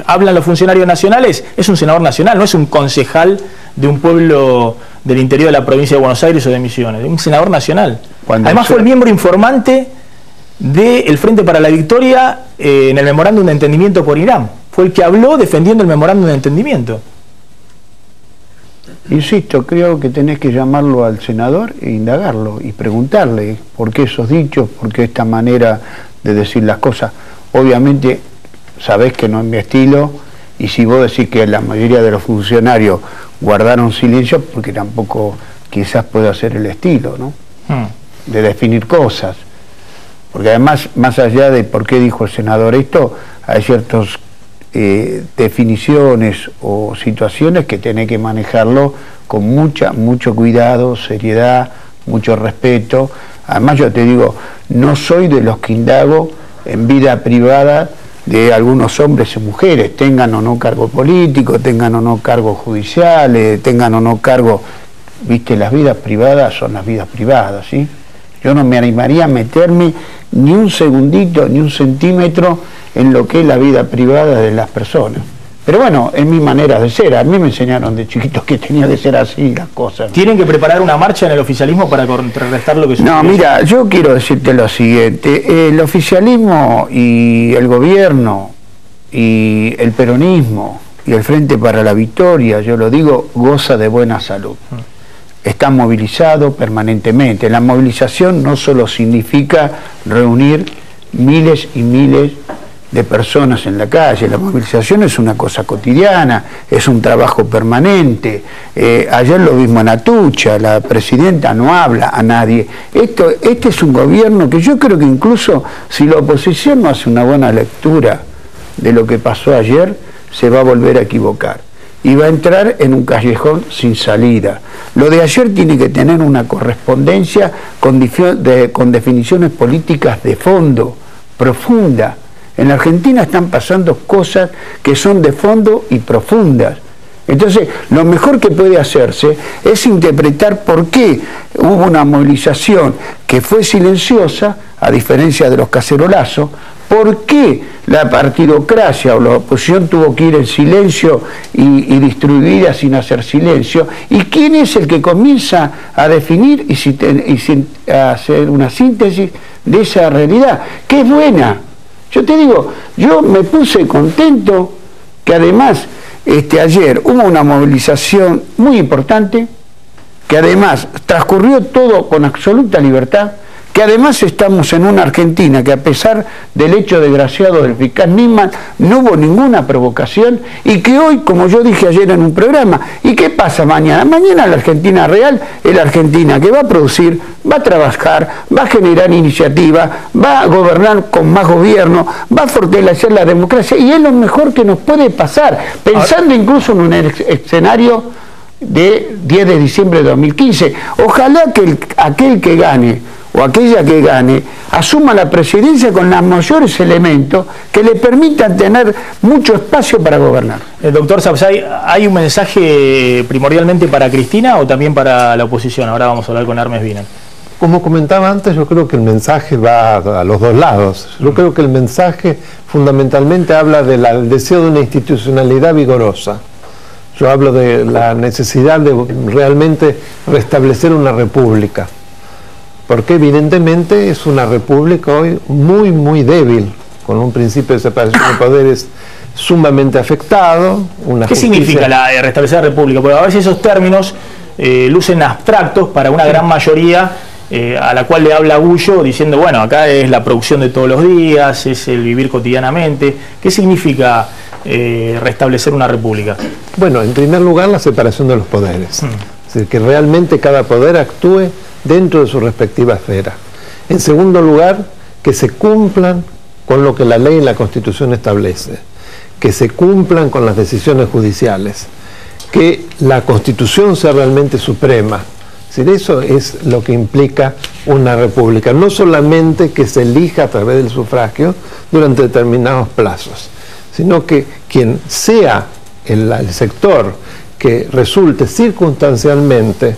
hablan los funcionarios nacionales, es un senador nacional, no es un concejal de un pueblo del interior de la provincia de Buenos Aires o de Misiones, es un senador nacional. Además fue el miembro informante del Frente para la Victoria en el memorándum de entendimiento por Irán. Fue el que habló defendiendo el memorándum de entendimiento. Insisto, creo que tenés que llamarlo al senador e indagarlo y preguntarle por qué esos dichos, por qué esta manera de decir las cosas. Obviamente sabés que no es mi estilo, y si vos decís que la mayoría de los funcionarios guardaron silencio, porque tampoco quizás pueda ser el estilo, ¿no? De definir cosas. Porque además, más allá de por qué dijo el senador esto, hay ciertas definiciones o situaciones que tenés que manejarlo con mucho cuidado, seriedad, mucho respeto. Además, yo te digo, no soy de los que indago en vida privada de algunos hombres y mujeres, tengan o no cargo político, tengan o no cargos judiciales, tengan o no cargos, viste, las vidas privadas son las vidas privadas, ¿sí? Yo no me animaría a meterme ni un segundito, ni un centímetro en lo que es la vida privada de las personas. Pero bueno, es mi manera de ser. A mí me enseñaron de chiquitos que tenía que ser así las cosas. ¿Tienen que preparar una marcha en el oficialismo para contrarrestar lo que sucede? No, mira, yo quiero decirte lo siguiente. El oficialismo y el gobierno y el peronismo y el Frente para la Victoria, yo lo digo, goza de buena salud. Está movilizado permanentemente. La movilización no solo significa reunir miles y miles de personas en la calle. La movilización es una cosa cotidiana, es un trabajo permanente. Ayer lo vimos en Atucha, la presidenta no habla a nadie. Este es un gobierno que yo creo que incluso si la oposición no hace una buena lectura de lo que pasó ayer, se va a volver a equivocar y va a entrar en un callejón sin salida. Lo de ayer tiene que tener una correspondencia con definiciones políticas de fondo, profunda. En la Argentina están pasando cosas que son de fondo y profundas. Entonces, lo mejor que puede hacerse es interpretar por qué hubo una movilización que fue silenciosa, a diferencia de los cacerolazos, por qué la partidocracia o la oposición tuvo que ir en silencio y distribuida sin hacer silencio, y quién es el que comienza a definir y a hacer una síntesis de esa realidad, que es buena. Yo te digo, yo me puse contento que además ayer hubo una movilización muy importante, que además transcurrió todo con absoluta libertad, que además estamos en una Argentina que a pesar del hecho desgraciado del fiscal Nisman no hubo ninguna provocación, y que hoy, como yo dije ayer en un programa, ¿y qué pasa mañana? Mañana la Argentina real es la Argentina que va a producir, va a trabajar, va a generar iniciativa, va a gobernar con más gobierno, va a fortalecer la democracia, y es lo mejor que nos puede pasar, pensando incluso en un escenario de 10 de diciembre de 2015. Ojalá que aquel que gane o aquella que gane asuma la presidencia con los mayores elementos que le permitan tener mucho espacio para gobernar. Doctor Sapsay, ¿hay un mensaje primordialmente para Cristina o también para la oposición? Ahora vamos a hablar con Hermes Bienen. Como comentaba antes, yo creo que el mensaje va a los dos lados. Yo creo que el mensaje fundamentalmente habla del deseo de una institucionalidad vigorosa. Yo hablo de la necesidad de realmente restablecer una república, porque evidentemente es una república hoy muy débil, con un principio de separación de poderes sumamente afectado. ¿Qué significa restablecer la república? Porque a veces esos términos lucen abstractos para una gran mayoría a la cual le habla Gullo diciendo, bueno, acá es la producción de todos los días, es el vivir cotidianamente. ¿Qué significa restablecer una república? Bueno, en primer lugar, la separación de los poderes. Es decir, que realmente cada poder actúe dentro de su respectiva esfera. En segundo lugar, que se cumplan con lo que la ley y la Constitución establece, que se cumplan con las decisiones judiciales, que la Constitución sea realmente suprema. Es decir, eso es lo que implica una república, no solamente que se elija a través del sufragio durante determinados plazos, sino que quien sea el sector que resulte circunstancialmente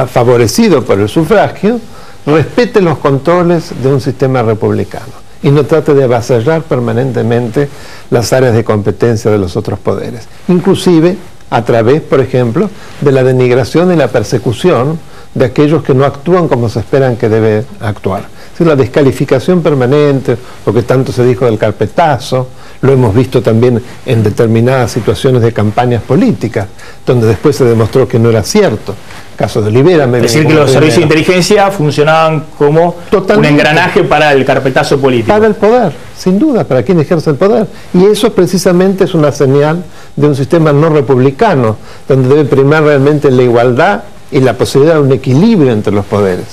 favorecido por el sufragio, respete los controles de un sistema republicano y no trate de avasallar permanentemente las áreas de competencia de los otros poderes, inclusive a través, por ejemplo, de la denigración y la persecución de aquellos que no actúan como se esperan que deben actuar. decir, la descalificación permanente, lo que tanto se dijo del carpetazo, lo hemos visto también en determinadas situaciones de campañas políticas, donde después se demostró que no era cierto. Caso de Olivera. Es decir, que los servicios de inteligencia funcionaban como un engranaje para el carpetazo político. Para el poder, sin duda, para quien ejerce el poder. Y eso precisamente es una señal de un sistema no republicano, donde debe primar realmente la igualdad y la posibilidad de un equilibrio entre los poderes.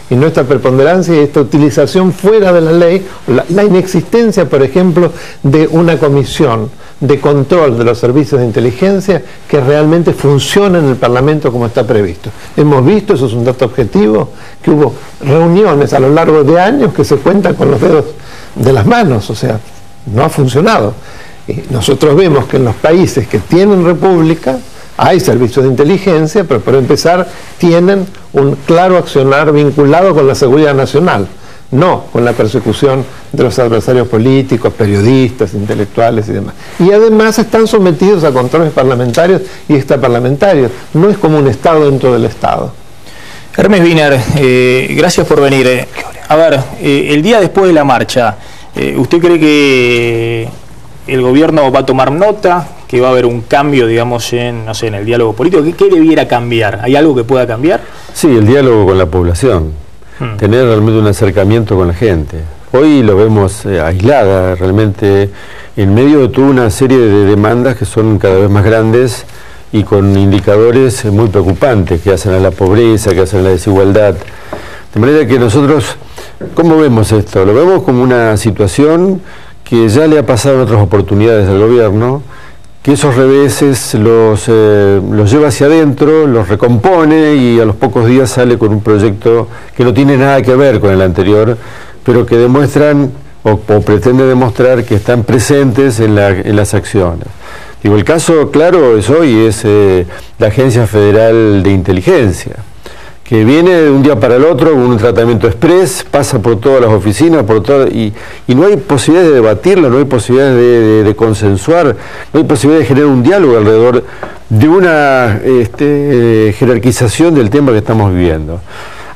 Y no esta preponderancia y esta utilización fuera de la ley, la inexistencia, por ejemplo, de una comisión de control de los servicios de inteligencia que realmente funcione en el Parlamento como está previsto. Hemos visto, eso es un dato objetivo, que hubo reuniones a lo largo de años que se cuentan con los dedos de las manos, o sea, no ha funcionado. Y nosotros vemos que en los países que tienen república hay servicios de inteligencia, pero por empezar tienen un claro accionar vinculado con la seguridad nacional, no con la persecución de los adversarios políticos, periodistas, intelectuales y demás. Y además están sometidos a controles parlamentarios y extraparlamentarios. No es como un Estado dentro del Estado. Hermes Wiener, gracias por venir. A ver, el día después de la marcha, ¿usted cree que el gobierno va a tomar nota, que va a haber un cambio, digamos, en, no sé, en el diálogo político? ¿Qué debiera cambiar? ¿Hay algo que pueda cambiar? Sí, el diálogo con la población. Tener realmente un acercamiento con la gente. Hoy lo vemos aislada, realmente en medio de toda una serie de demandas que son cada vez más grandes y con indicadores muy preocupantes que hacen a la pobreza, que hacen a la desigualdad. De manera que nosotros, ¿cómo vemos esto? Lo vemos como una situación que ya le ha pasado en otras oportunidades al gobierno, que esos reveses los lleva hacia adentro, los recompone y a los pocos días sale con un proyecto que no tiene nada que ver con el anterior, pero que demuestran o pretende demostrar que están presentes en las acciones. Digo, el caso claro es hoy, es la Agencia Federal de Inteligencia, que viene de un día para el otro con un tratamiento express, pasa por todas las oficinas, y no hay posibilidad de debatirla, no hay posibilidad de consensuar, no hay posibilidad de generar un diálogo alrededor de una jerarquización del tema que estamos viviendo.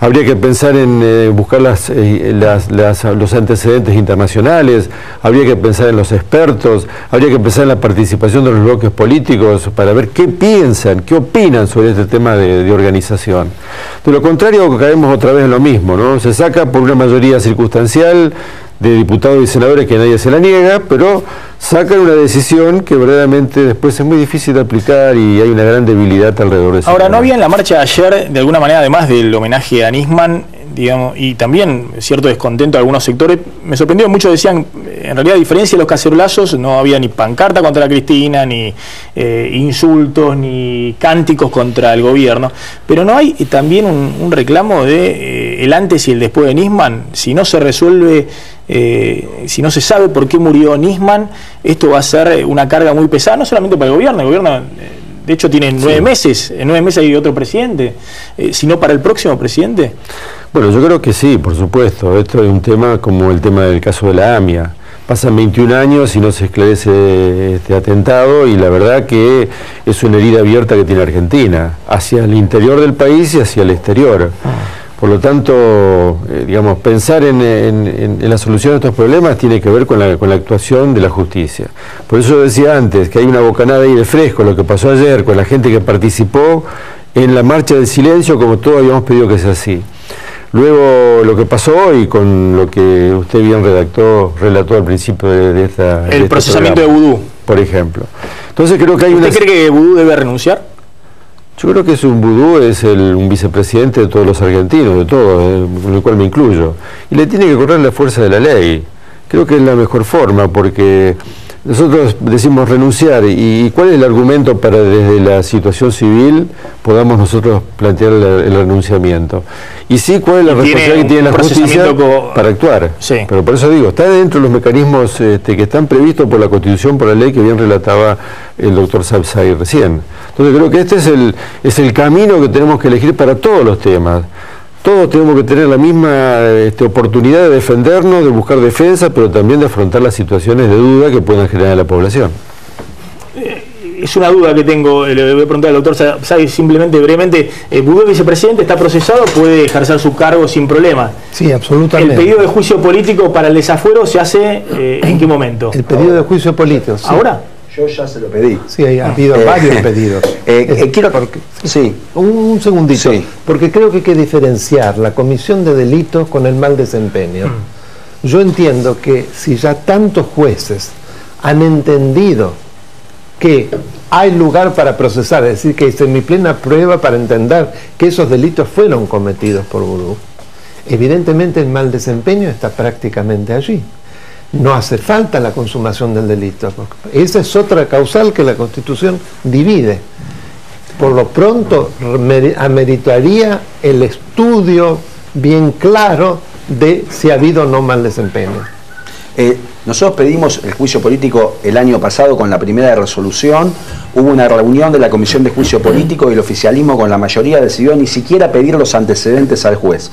Habría que pensar en buscar los antecedentes internacionales, habría que pensar en los expertos, habría que pensar en la participación de los bloques políticos para ver qué piensan, qué opinan sobre este tema de organización. De lo contrario, caemos otra vez en lo mismo, ¿no? Se saca por una mayoría circunstancial de diputados y senadores que nadie se la niega, pero sacan una decisión que verdaderamente después es muy difícil de aplicar y hay una gran debilidad alrededor de eso. Ahora, ¿no había en la marcha de ayer, de alguna manera, además del homenaje a Nisman, digamos, y también cierto descontento de algunos sectores? Me sorprendió, muchos decían, en realidad, a diferencia de los cacerolazos, no había ni pancarta contra la Cristina, ni insultos, ni cánticos contra el gobierno, pero ¿no hay también un reclamo de el antes y el después de Nisman? Si no se resuelve, si no se sabe por qué murió Nisman, esto va a ser una carga muy pesada, no solamente para el gobierno de hecho tiene 9 meses, en 9 meses hay otro presidente, sino para el próximo presidente. Bueno, yo creo que sí, por supuesto. Esto es un tema como el tema del caso de la AMIA. Pasan 21 años y no se esclarece este atentado y la verdad que es una herida abierta que tiene Argentina, hacia el interior del país y hacia el exterior. Por lo tanto, digamos, pensar en la solución de estos problemas tiene que ver con la actuación de la justicia. Por eso decía antes que hay una bocanada ahí de fresco, lo que pasó ayer con la gente que participó en la marcha del silencio, como todos habíamos pedido que sea así. Luego, lo que pasó hoy con lo que usted bien relató al principio de esta... El procesamiento de Vudú. Por ejemplo. Entonces creo que hay ¿Usted cree que Vudú debe renunciar? Yo creo que Vudú es un vicepresidente de todos los argentinos, de todos, con el cual me incluyo. Y le tiene que correr la fuerza de la ley. Creo que es la mejor forma, porque nosotros decimos renunciar, y ¿cuál es el argumento para desde la situación civil podamos nosotros plantear el renunciamiento? Y sí, ¿cuál es la responsabilidad que tiene la justicia para actuar? Sí. Pero por eso digo, está dentro de los mecanismos que están previstos por la Constitución, por la ley que bien relataba el doctor Sapsay recién. Entonces creo que este es el camino que tenemos que elegir para todos los temas. Todos tenemos que tener la misma oportunidad de defendernos, de buscar defensa, pero también de afrontar las situaciones de duda que puedan generar en la población. es una duda que tengo, le voy a preguntar al doctor Say simplemente brevemente. Budó vicepresidente, está procesado, puede ejercer su cargo sin problema. Sí, absolutamente. ¿El pedido de juicio político para el desafuero se hace en qué momento? El pedido de juicio político, sí. ¿Ahora? Yo ya se lo pedí. Sí, ha habido varios pedidos. Sí. Un segundito, Sí. porque creo que hay que diferenciar la comisión de delitos con el mal desempeño. Yo entiendo que si ya tantos jueces han entendido que hay lugar para procesar, es decir, que hay semiplena prueba para entender que esos delitos fueron cometidos por Budó, evidentemente el mal desempeño está prácticamente allí. No hace falta la consumación del delito. Esa es otra causal que la Constitución divide. Por lo pronto, ameritaría el estudio bien claro de si ha habido o no mal desempeño. Nosotros pedimos el juicio político el año pasado con la primera resolución. Hubo una reunión de la Comisión de Juicio Político y el oficialismo con la mayoría decidió ni siquiera pedir los antecedentes al juez.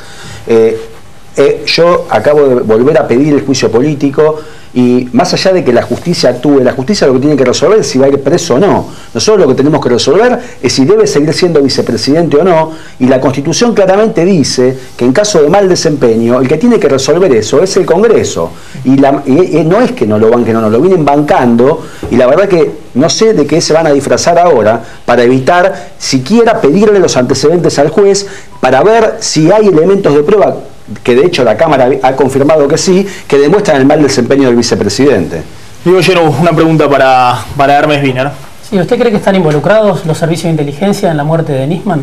Yo acabo de volver a pedir el juicio político y más allá de que la justicia actúe, la justicia lo que tiene que resolver es si va a ir preso o no. Nosotros lo que tenemos que resolver es si debe seguir siendo vicepresidente o no, y la Constitución claramente dice que en caso de mal desempeño el que tiene que resolver eso es el Congreso, y no es que no lo banquen o no, lo vienen bancando, y la verdad que no sé de qué se van a disfrazar ahora para evitar siquiera pedirle los antecedentes al juez para ver si hay elementos de prueba, que de hecho la Cámara ha confirmado que sí, que demuestran el mal desempeño del vicepresidente. Diego Lleno, una pregunta para Hermes Wiener. Sí, ¿usted cree que están involucrados los servicios de inteligencia en la muerte de Nisman?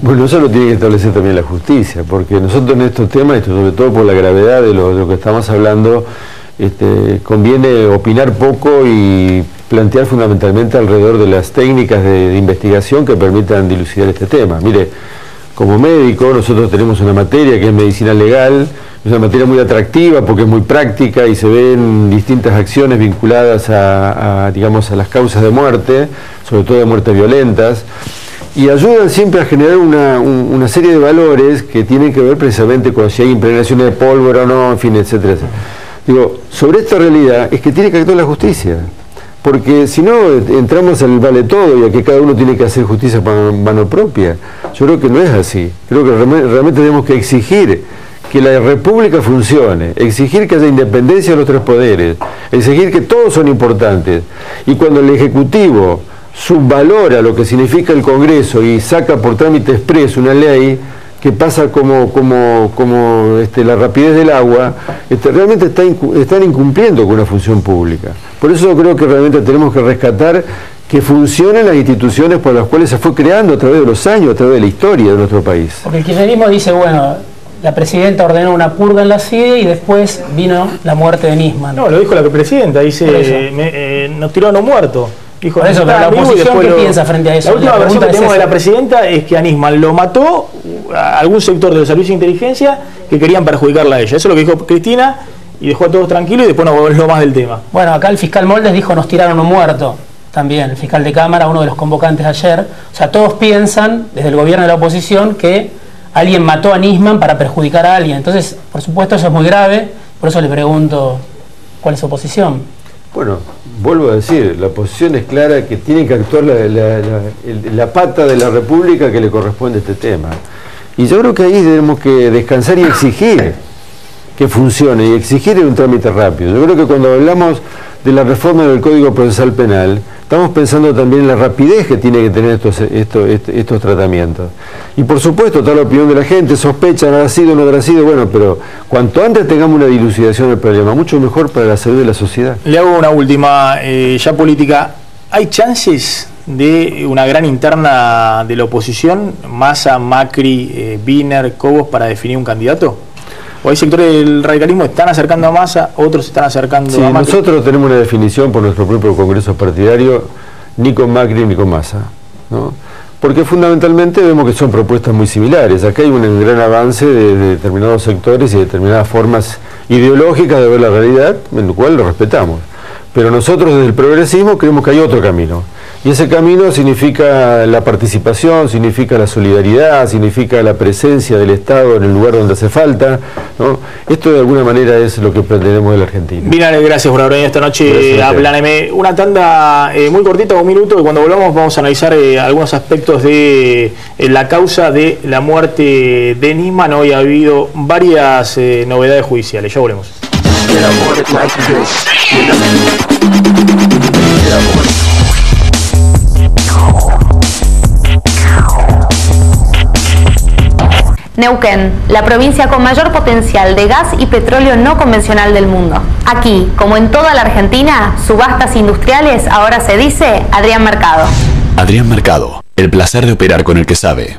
Bueno, eso lo tiene que establecer también la justicia, porque nosotros en estos temas, sobre todo por la gravedad de lo que estamos hablando, conviene opinar poco y plantear fundamentalmente alrededor de las técnicas de investigación que permitan dilucidar este tema. Mire, como médico nosotros tenemos una materia que es medicina legal, es una materia muy atractiva porque es muy práctica y se ven distintas acciones vinculadas digamos, a las causas de muerte, sobre todo de muertes violentas, y ayudan siempre a generar una serie de valores que tienen que ver precisamente con si hay impregnaciones de pólvora o no, en fin, etcétera, etcétera. Digo, sobre esta realidad es que tiene que actuar la justicia, porque si no entramos al vale todo y a que cada uno tiene que hacer justicia por mano propia. Yo creo que no es así. Creo que realmente tenemos que exigir que la República funcione, exigir que haya independencia de los tres poderes, exigir que todos son importantes, y cuando el Ejecutivo subvalora lo que significa el Congreso y saca por trámite expreso una ley que pasa como la rapidez del agua, realmente están incumpliendo con una función pública. Por eso yo creo que realmente tenemos que rescatar que funcionen las instituciones por las cuales se fue creando a través de los años, a través de la historia de nuestro país. Porque el kirchnerismo dice, bueno, la presidenta ordenó una purga en la CIDE y después vino la muerte de Nisman. No, lo dijo la presidenta, dice, nos tiraron un muerto. Dijo, por eso, pero la oposición, ¿qué piensa frente a eso? La última versión que tenemos de la presidenta es que a Nisman lo mató a algún sector de los servicios de inteligencia que querían perjudicarla a ella. Eso es lo que dijo Cristina y dejó a todos tranquilos y después no habló más del tema. Bueno, acá el fiscal Moldes dijo nos tiraron un muerto. También, el fiscal de Cámara, uno de los convocantes ayer. O sea, todos piensan, desde el gobierno de la oposición, que alguien mató a Nisman para perjudicar a alguien. Entonces, por supuesto, eso es muy grave. Por eso le pregunto, ¿cuál es su posición? Bueno, vuelvo a decir, la posición es clara que tiene que actuar la pata de la República que le corresponde a este tema. Y yo creo que ahí tenemos que descansar y exigir que funcione, y exigir un trámite rápido. Yo creo que cuando hablamos de la reforma del Código Procesal Penal, estamos pensando también en la rapidez que tiene que tener estos tratamientos. Y por supuesto, toda la opinión de la gente, sospechan, habrá sido, no habrá sido, bueno, pero cuanto antes tengamos una dilucidación del problema, mucho mejor para la salud de la sociedad. Le hago una última, ya política. ¿Hay chances de una gran interna de la oposición, Massa, Macri, Wiener, Cobos, para definir un candidato? ¿O hay sectores del radicalismo que están acercando a Massa, otros se están acercando a Macri? Nosotros tenemos una definición por nuestro propio Congreso partidario, ni con Macri ni con Massa, ¿no? Porque fundamentalmente vemos que son propuestas muy similares. Acá hay un gran avance de determinados sectores y determinadas formas ideológicas de ver la realidad, en lo cual lo respetamos. Pero nosotros desde el progresismo creemos que hay otro camino. Y ese camino significa la participación, significa la solidaridad, significa la presencia del Estado en el lugar donde hace falta, ¿no? Esto de alguna manera es lo que pretendemos de la Argentina. Bien, gracias por haber venido esta noche a Planeme. Una tanda muy cortita, 1 minuto, y cuando volvamos vamos a analizar algunos aspectos de la causa de la muerte de Nisman. Hoy ha habido varias novedades judiciales. Ya volvemos. Neuquén, la provincia con mayor potencial de gas y petróleo no convencional del mundo. Aquí, como en toda la Argentina, subastas industriales ahora se dice Adrián Mercado. Adrián Mercado, el placer de operar con el que sabe.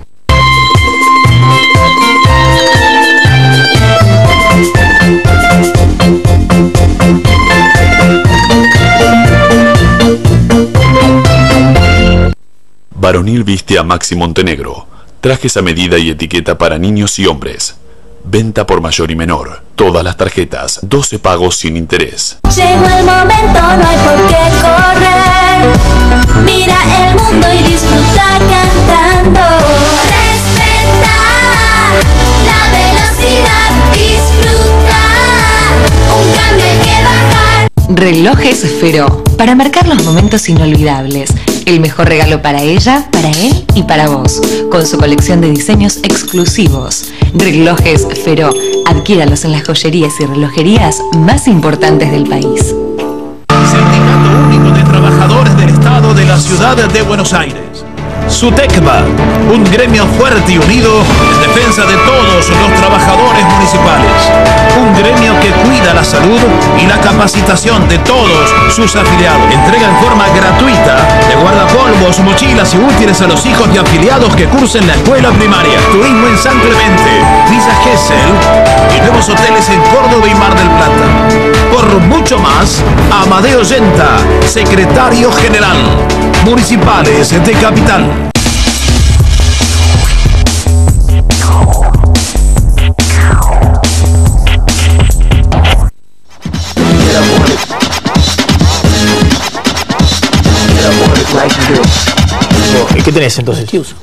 Varonil viste a Maxi Montenegro. Trajes a medida y etiqueta para niños y hombres. Venta por mayor y menor. Todas las tarjetas, 12 pagos sin interés. Llegó el momento, no hay por qué correr. Mira el mundo y disfruta cantando. Respeta la velocidad, disfruta. Un cambio hay que bajar. Relojes Feró, para marcar los momentos inolvidables. El mejor regalo para ella, para él y para vos, con su colección de diseños exclusivos. Relojes Feró, adquiéralos en las joyerías y relojerías más importantes del país. Sindicato Único de Trabajadores del Estado de la Ciudad de Buenos Aires. SUTECBA, un gremio fuerte y unido en defensa de todos los trabajadores municipales. Un gremio que cuida la salud y la capacitación de todos sus afiliados. Entrega en forma gratuita de guardapolvos, mochilas y útiles a los hijos de afiliados que cursen la escuela primaria. Turismo en San Clemente, Villa Gesell y nuevos hoteles en Córdoba y Mar del Plata. Por mucho más, Amadeo Yenta, secretario general. Municipales de Capital. ¿Qué tenés entonces?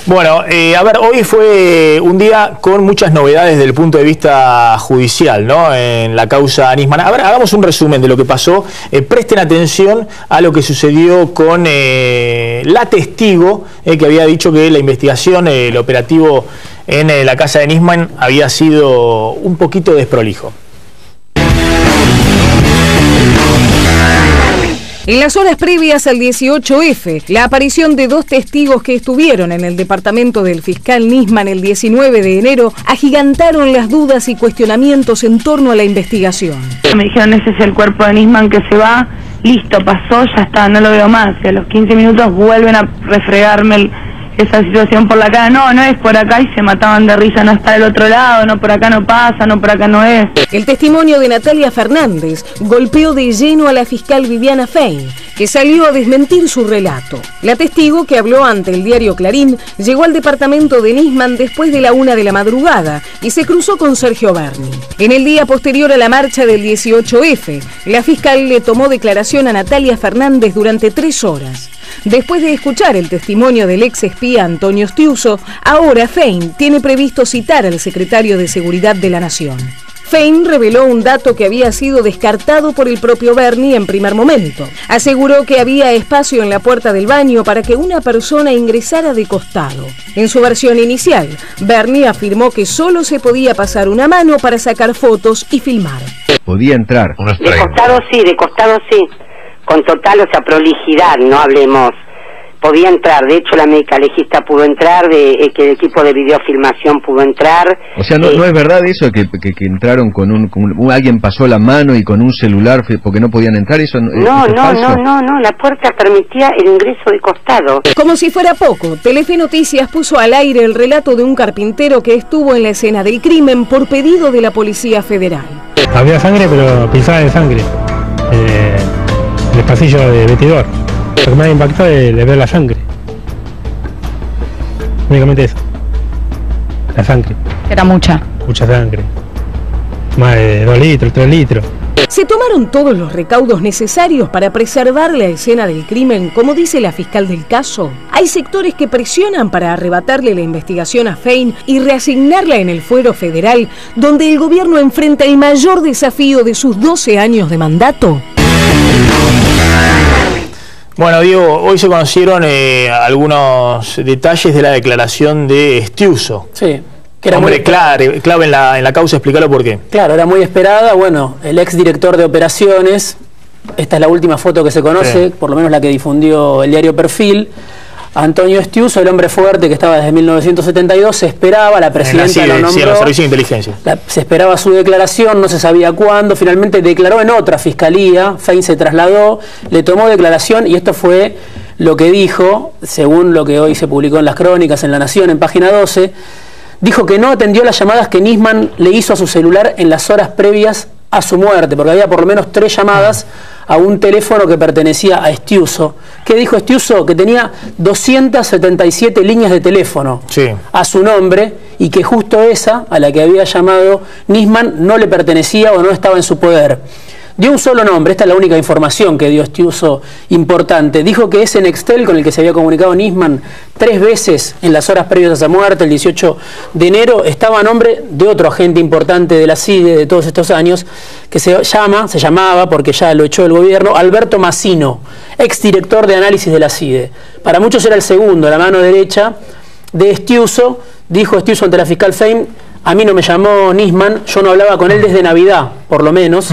Bueno, a ver, hoy fue un día con muchas novedades desde el punto de vista judicial, ¿no? En la causa Nisman. A ver, hagamos un resumen de lo que pasó. Presten atención a lo que sucedió con la testigo que había dicho que la investigación, el operativo en la casa de Nisman había sido un poquito desprolijo. En las horas previas al 18F, la aparición de 2 testigos que estuvieron en el departamento del fiscal Nisman el 19 de enero agigantaron las dudas y cuestionamientos en torno a la investigación. Me dijeron, ese es el cuerpo de Nisman que se va, listo, pasó, ya está, no lo veo más. Y a los 15 minutos vuelven a refregarme esa situación por la cara. No, no es por acá, y se mataban de risa, no está del otro lado, no, por acá no pasa, no, por acá no es. El testimonio de Natalia Fernández golpeó de lleno a la fiscal Viviana Fein, que salió a desmentir su relato. La testigo, que habló ante el diario Clarín, llegó al departamento de Nisman después de la 1 de la madrugada y se cruzó con Sergio Berni. En el día posterior a la marcha del 18F, la fiscal le tomó declaración a Natalia Fernández durante 3 horas. Después de escuchar el testimonio del ex espía Antonio Stiuso, ahora Fein tiene previsto citar al secretario de Seguridad de la Nación. Fein reveló un dato que había sido descartado por el propio Berni en primer momento. Aseguró que había espacio en la puerta del baño para que una persona ingresara de costado. En su versión inicial, Berni afirmó que solo se podía pasar una mano para sacar fotos y filmar. Podía entrar. De costado sí. Con total, prolijidad, no hablemos. Podía entrar, de hecho la médica legista pudo entrar, que el equipo de videofilmación pudo entrar. O sea, no es verdad eso que entraron con alguien pasó la mano y con un celular porque no podían entrar, eso no, la puerta permitía el ingreso de costado. Como si fuera poco, Telefe Noticias puso al aire el relato de un carpintero que estuvo en la escena del crimen por pedido de la Policía Federal. Había sangre, pero pisada de sangre. El pasillo de vestidor. Lo que me ha impactado es ver la sangre. Únicamente eso. La sangre. Era mucha. Mucha sangre. Más de 2 litros, 3 litros. Se tomaron todos los recaudos necesarios para preservar la escena del crimen, como dice la fiscal del caso. Hay sectores que presionan para arrebatarle la investigación a Fein y reasignarla en el fuero federal, donde el gobierno enfrenta el mayor desafío de sus 12 años de mandato. Bueno, Diego, hoy se conocieron algunos detalles de la declaración de Estiuso. Sí. Que era hombre clave en la causa, explícalo por qué. Claro, era muy esperada. Bueno, el ex director de operaciones, esta es la última foto que se conoce, por lo menos la que difundió el diario Perfil. Antonio Estiuso, el hombre fuerte que estaba desde 1972, se esperaba, la presidenta lo nombró. Sí, en los servicios de inteligencia. Se esperaba su declaración, no se sabía cuándo, finalmente declaró en otra fiscalía, Fein se trasladó, le tomó declaración y esto fue lo que dijo, según lo que hoy se publicó en las crónicas, en La Nación, en página 12, dijo que no atendió las llamadas que Nisman le hizo a su celular en las horas previas a su muerte, porque había por lo menos 3 llamadas a un teléfono que pertenecía a Estiuso. ¿Qué dijo Estiuso? Que tenía 277 líneas de teléfono a su nombre y que justo esa, a la que había llamado Nisman, no le pertenecía o no estaba en su poder. Dio un solo nombre, esta es la única información que dio Estiuso importante. Dijo que ese Nextel con el que se había comunicado Nisman 3 veces en las horas previas a su muerte, el 18 de enero, estaba a nombre de otro agente importante de la CIDE de todos estos años, que se llamaba, porque ya lo echó el gobierno, Alberto Massino, exdirector de análisis de la CIDE. Para muchos era el segundo, la mano derecha de Estiuso. Dijo Estiuso ante la fiscal Fein, a mí no me llamó Nisman, yo no hablaba con él desde Navidad, por lo menos.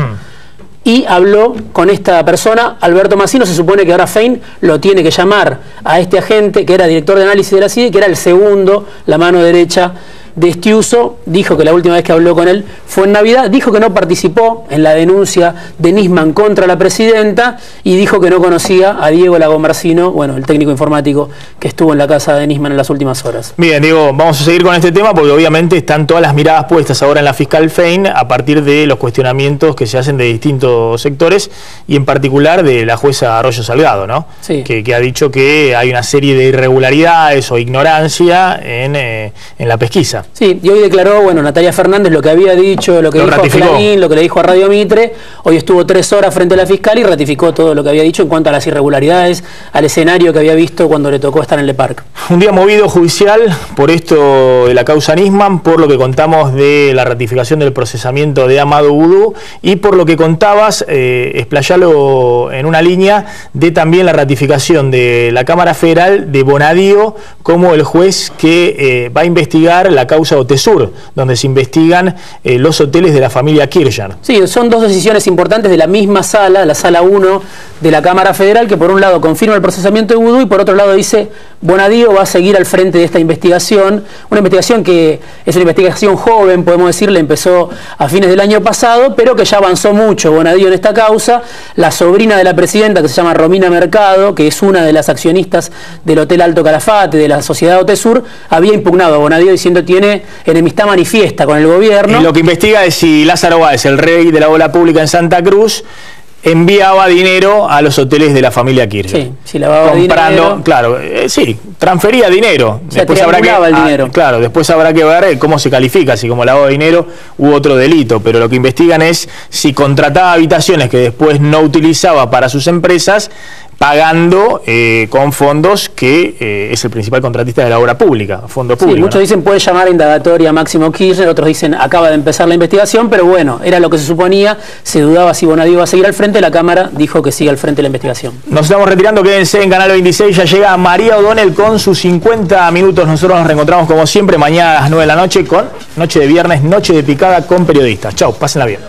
Y habló con esta persona, Alberto Massino. Se supone que ahora Fein lo tiene que llamar a este agente que era director de análisis de la CIDE, que era el segundo, la mano derecha de Estiuso. Dijo que la última vez que habló con él fue en Navidad. Dijo que no participó en la denuncia de Nisman contra la presidenta y dijo que no conocía a Diego Lagomarsino, bueno, el técnico informático que estuvo en la casa de Nisman en las últimas horas. Bien, Diego, vamos a seguir con este tema porque obviamente están todas las miradas puestas ahora en la fiscal Fein a partir de los cuestionamientos que se hacen de distintos sectores y en particular de la jueza Arroyo Salgado, ¿no? Sí. Que ha dicho que hay una serie de irregularidades o ignorancia en la pesquisa. Sí, y hoy declaró, bueno, Natalia Fernández lo que había dicho, lo que dijo a Clarín, lo que le dijo a Radio Mitre. Hoy estuvo 3 horas frente a la fiscal y ratificó todo lo que había dicho en cuanto a las irregularidades, al escenario que había visto cuando le tocó estar en el Parque. Un día movido judicial por esto de la causa Nisman, por lo que contamos de la ratificación del procesamiento de Amado Vudú y por lo que contabas, explayalo en una línea de también la ratificación de la Cámara Federal de Bonadío como el juez que va a investigar la causa Otesur, donde se investigan los hoteles de la familia Kirchner. Sí, son 2 decisiones importantes de la misma sala, la sala 1 de la Cámara Federal, que por un lado confirma el procesamiento de Vudú y por otro lado dice Bonadío va a seguir al frente de esta investigación, una investigación que es una investigación joven, podemos decirle, empezó a fines del año pasado, pero que ya avanzó mucho Bonadío en esta causa. La sobrina de la presidenta, que se llama Romina Mercado, que es una de las accionistas del Hotel Alto Calafate, de la sociedad Otesur, había impugnado a Bonadío diciendo tiene enemistad manifiesta con el gobierno. Y lo que investiga es si Lázaro Báez, el rey de la bola pública en Santa Cruz, enviaba dinero a los hoteles de la familia Kirchner. Sí, si lavaba dinero. Claro, sí, transfería dinero. Después habrá que el dinero. Claro, después habrá que ver cómo se califica, si como lavado de dinero u otro delito, pero lo que investigan es si contrataba habitaciones que después no utilizaba para sus empresas, pagando con fondos que es el principal contratista de la obra pública, fondo público. Sí, muchos dicen puede llamar a indagatoria a Máximo Kirchner, otros dicen acaba de empezar la investigación, pero bueno, era lo que se suponía, se dudaba si Bonadío iba a seguir al frente, la Cámara dijo que sigue al frente de la investigación. Nos estamos retirando, quédense en Canal 26, ya llega María O'Donnell con sus 50 minutos, nosotros nos reencontramos como siempre mañana a las 9 de la noche con Noche de Viernes, Noche de Picada con periodistas. Chau, pásenla bien.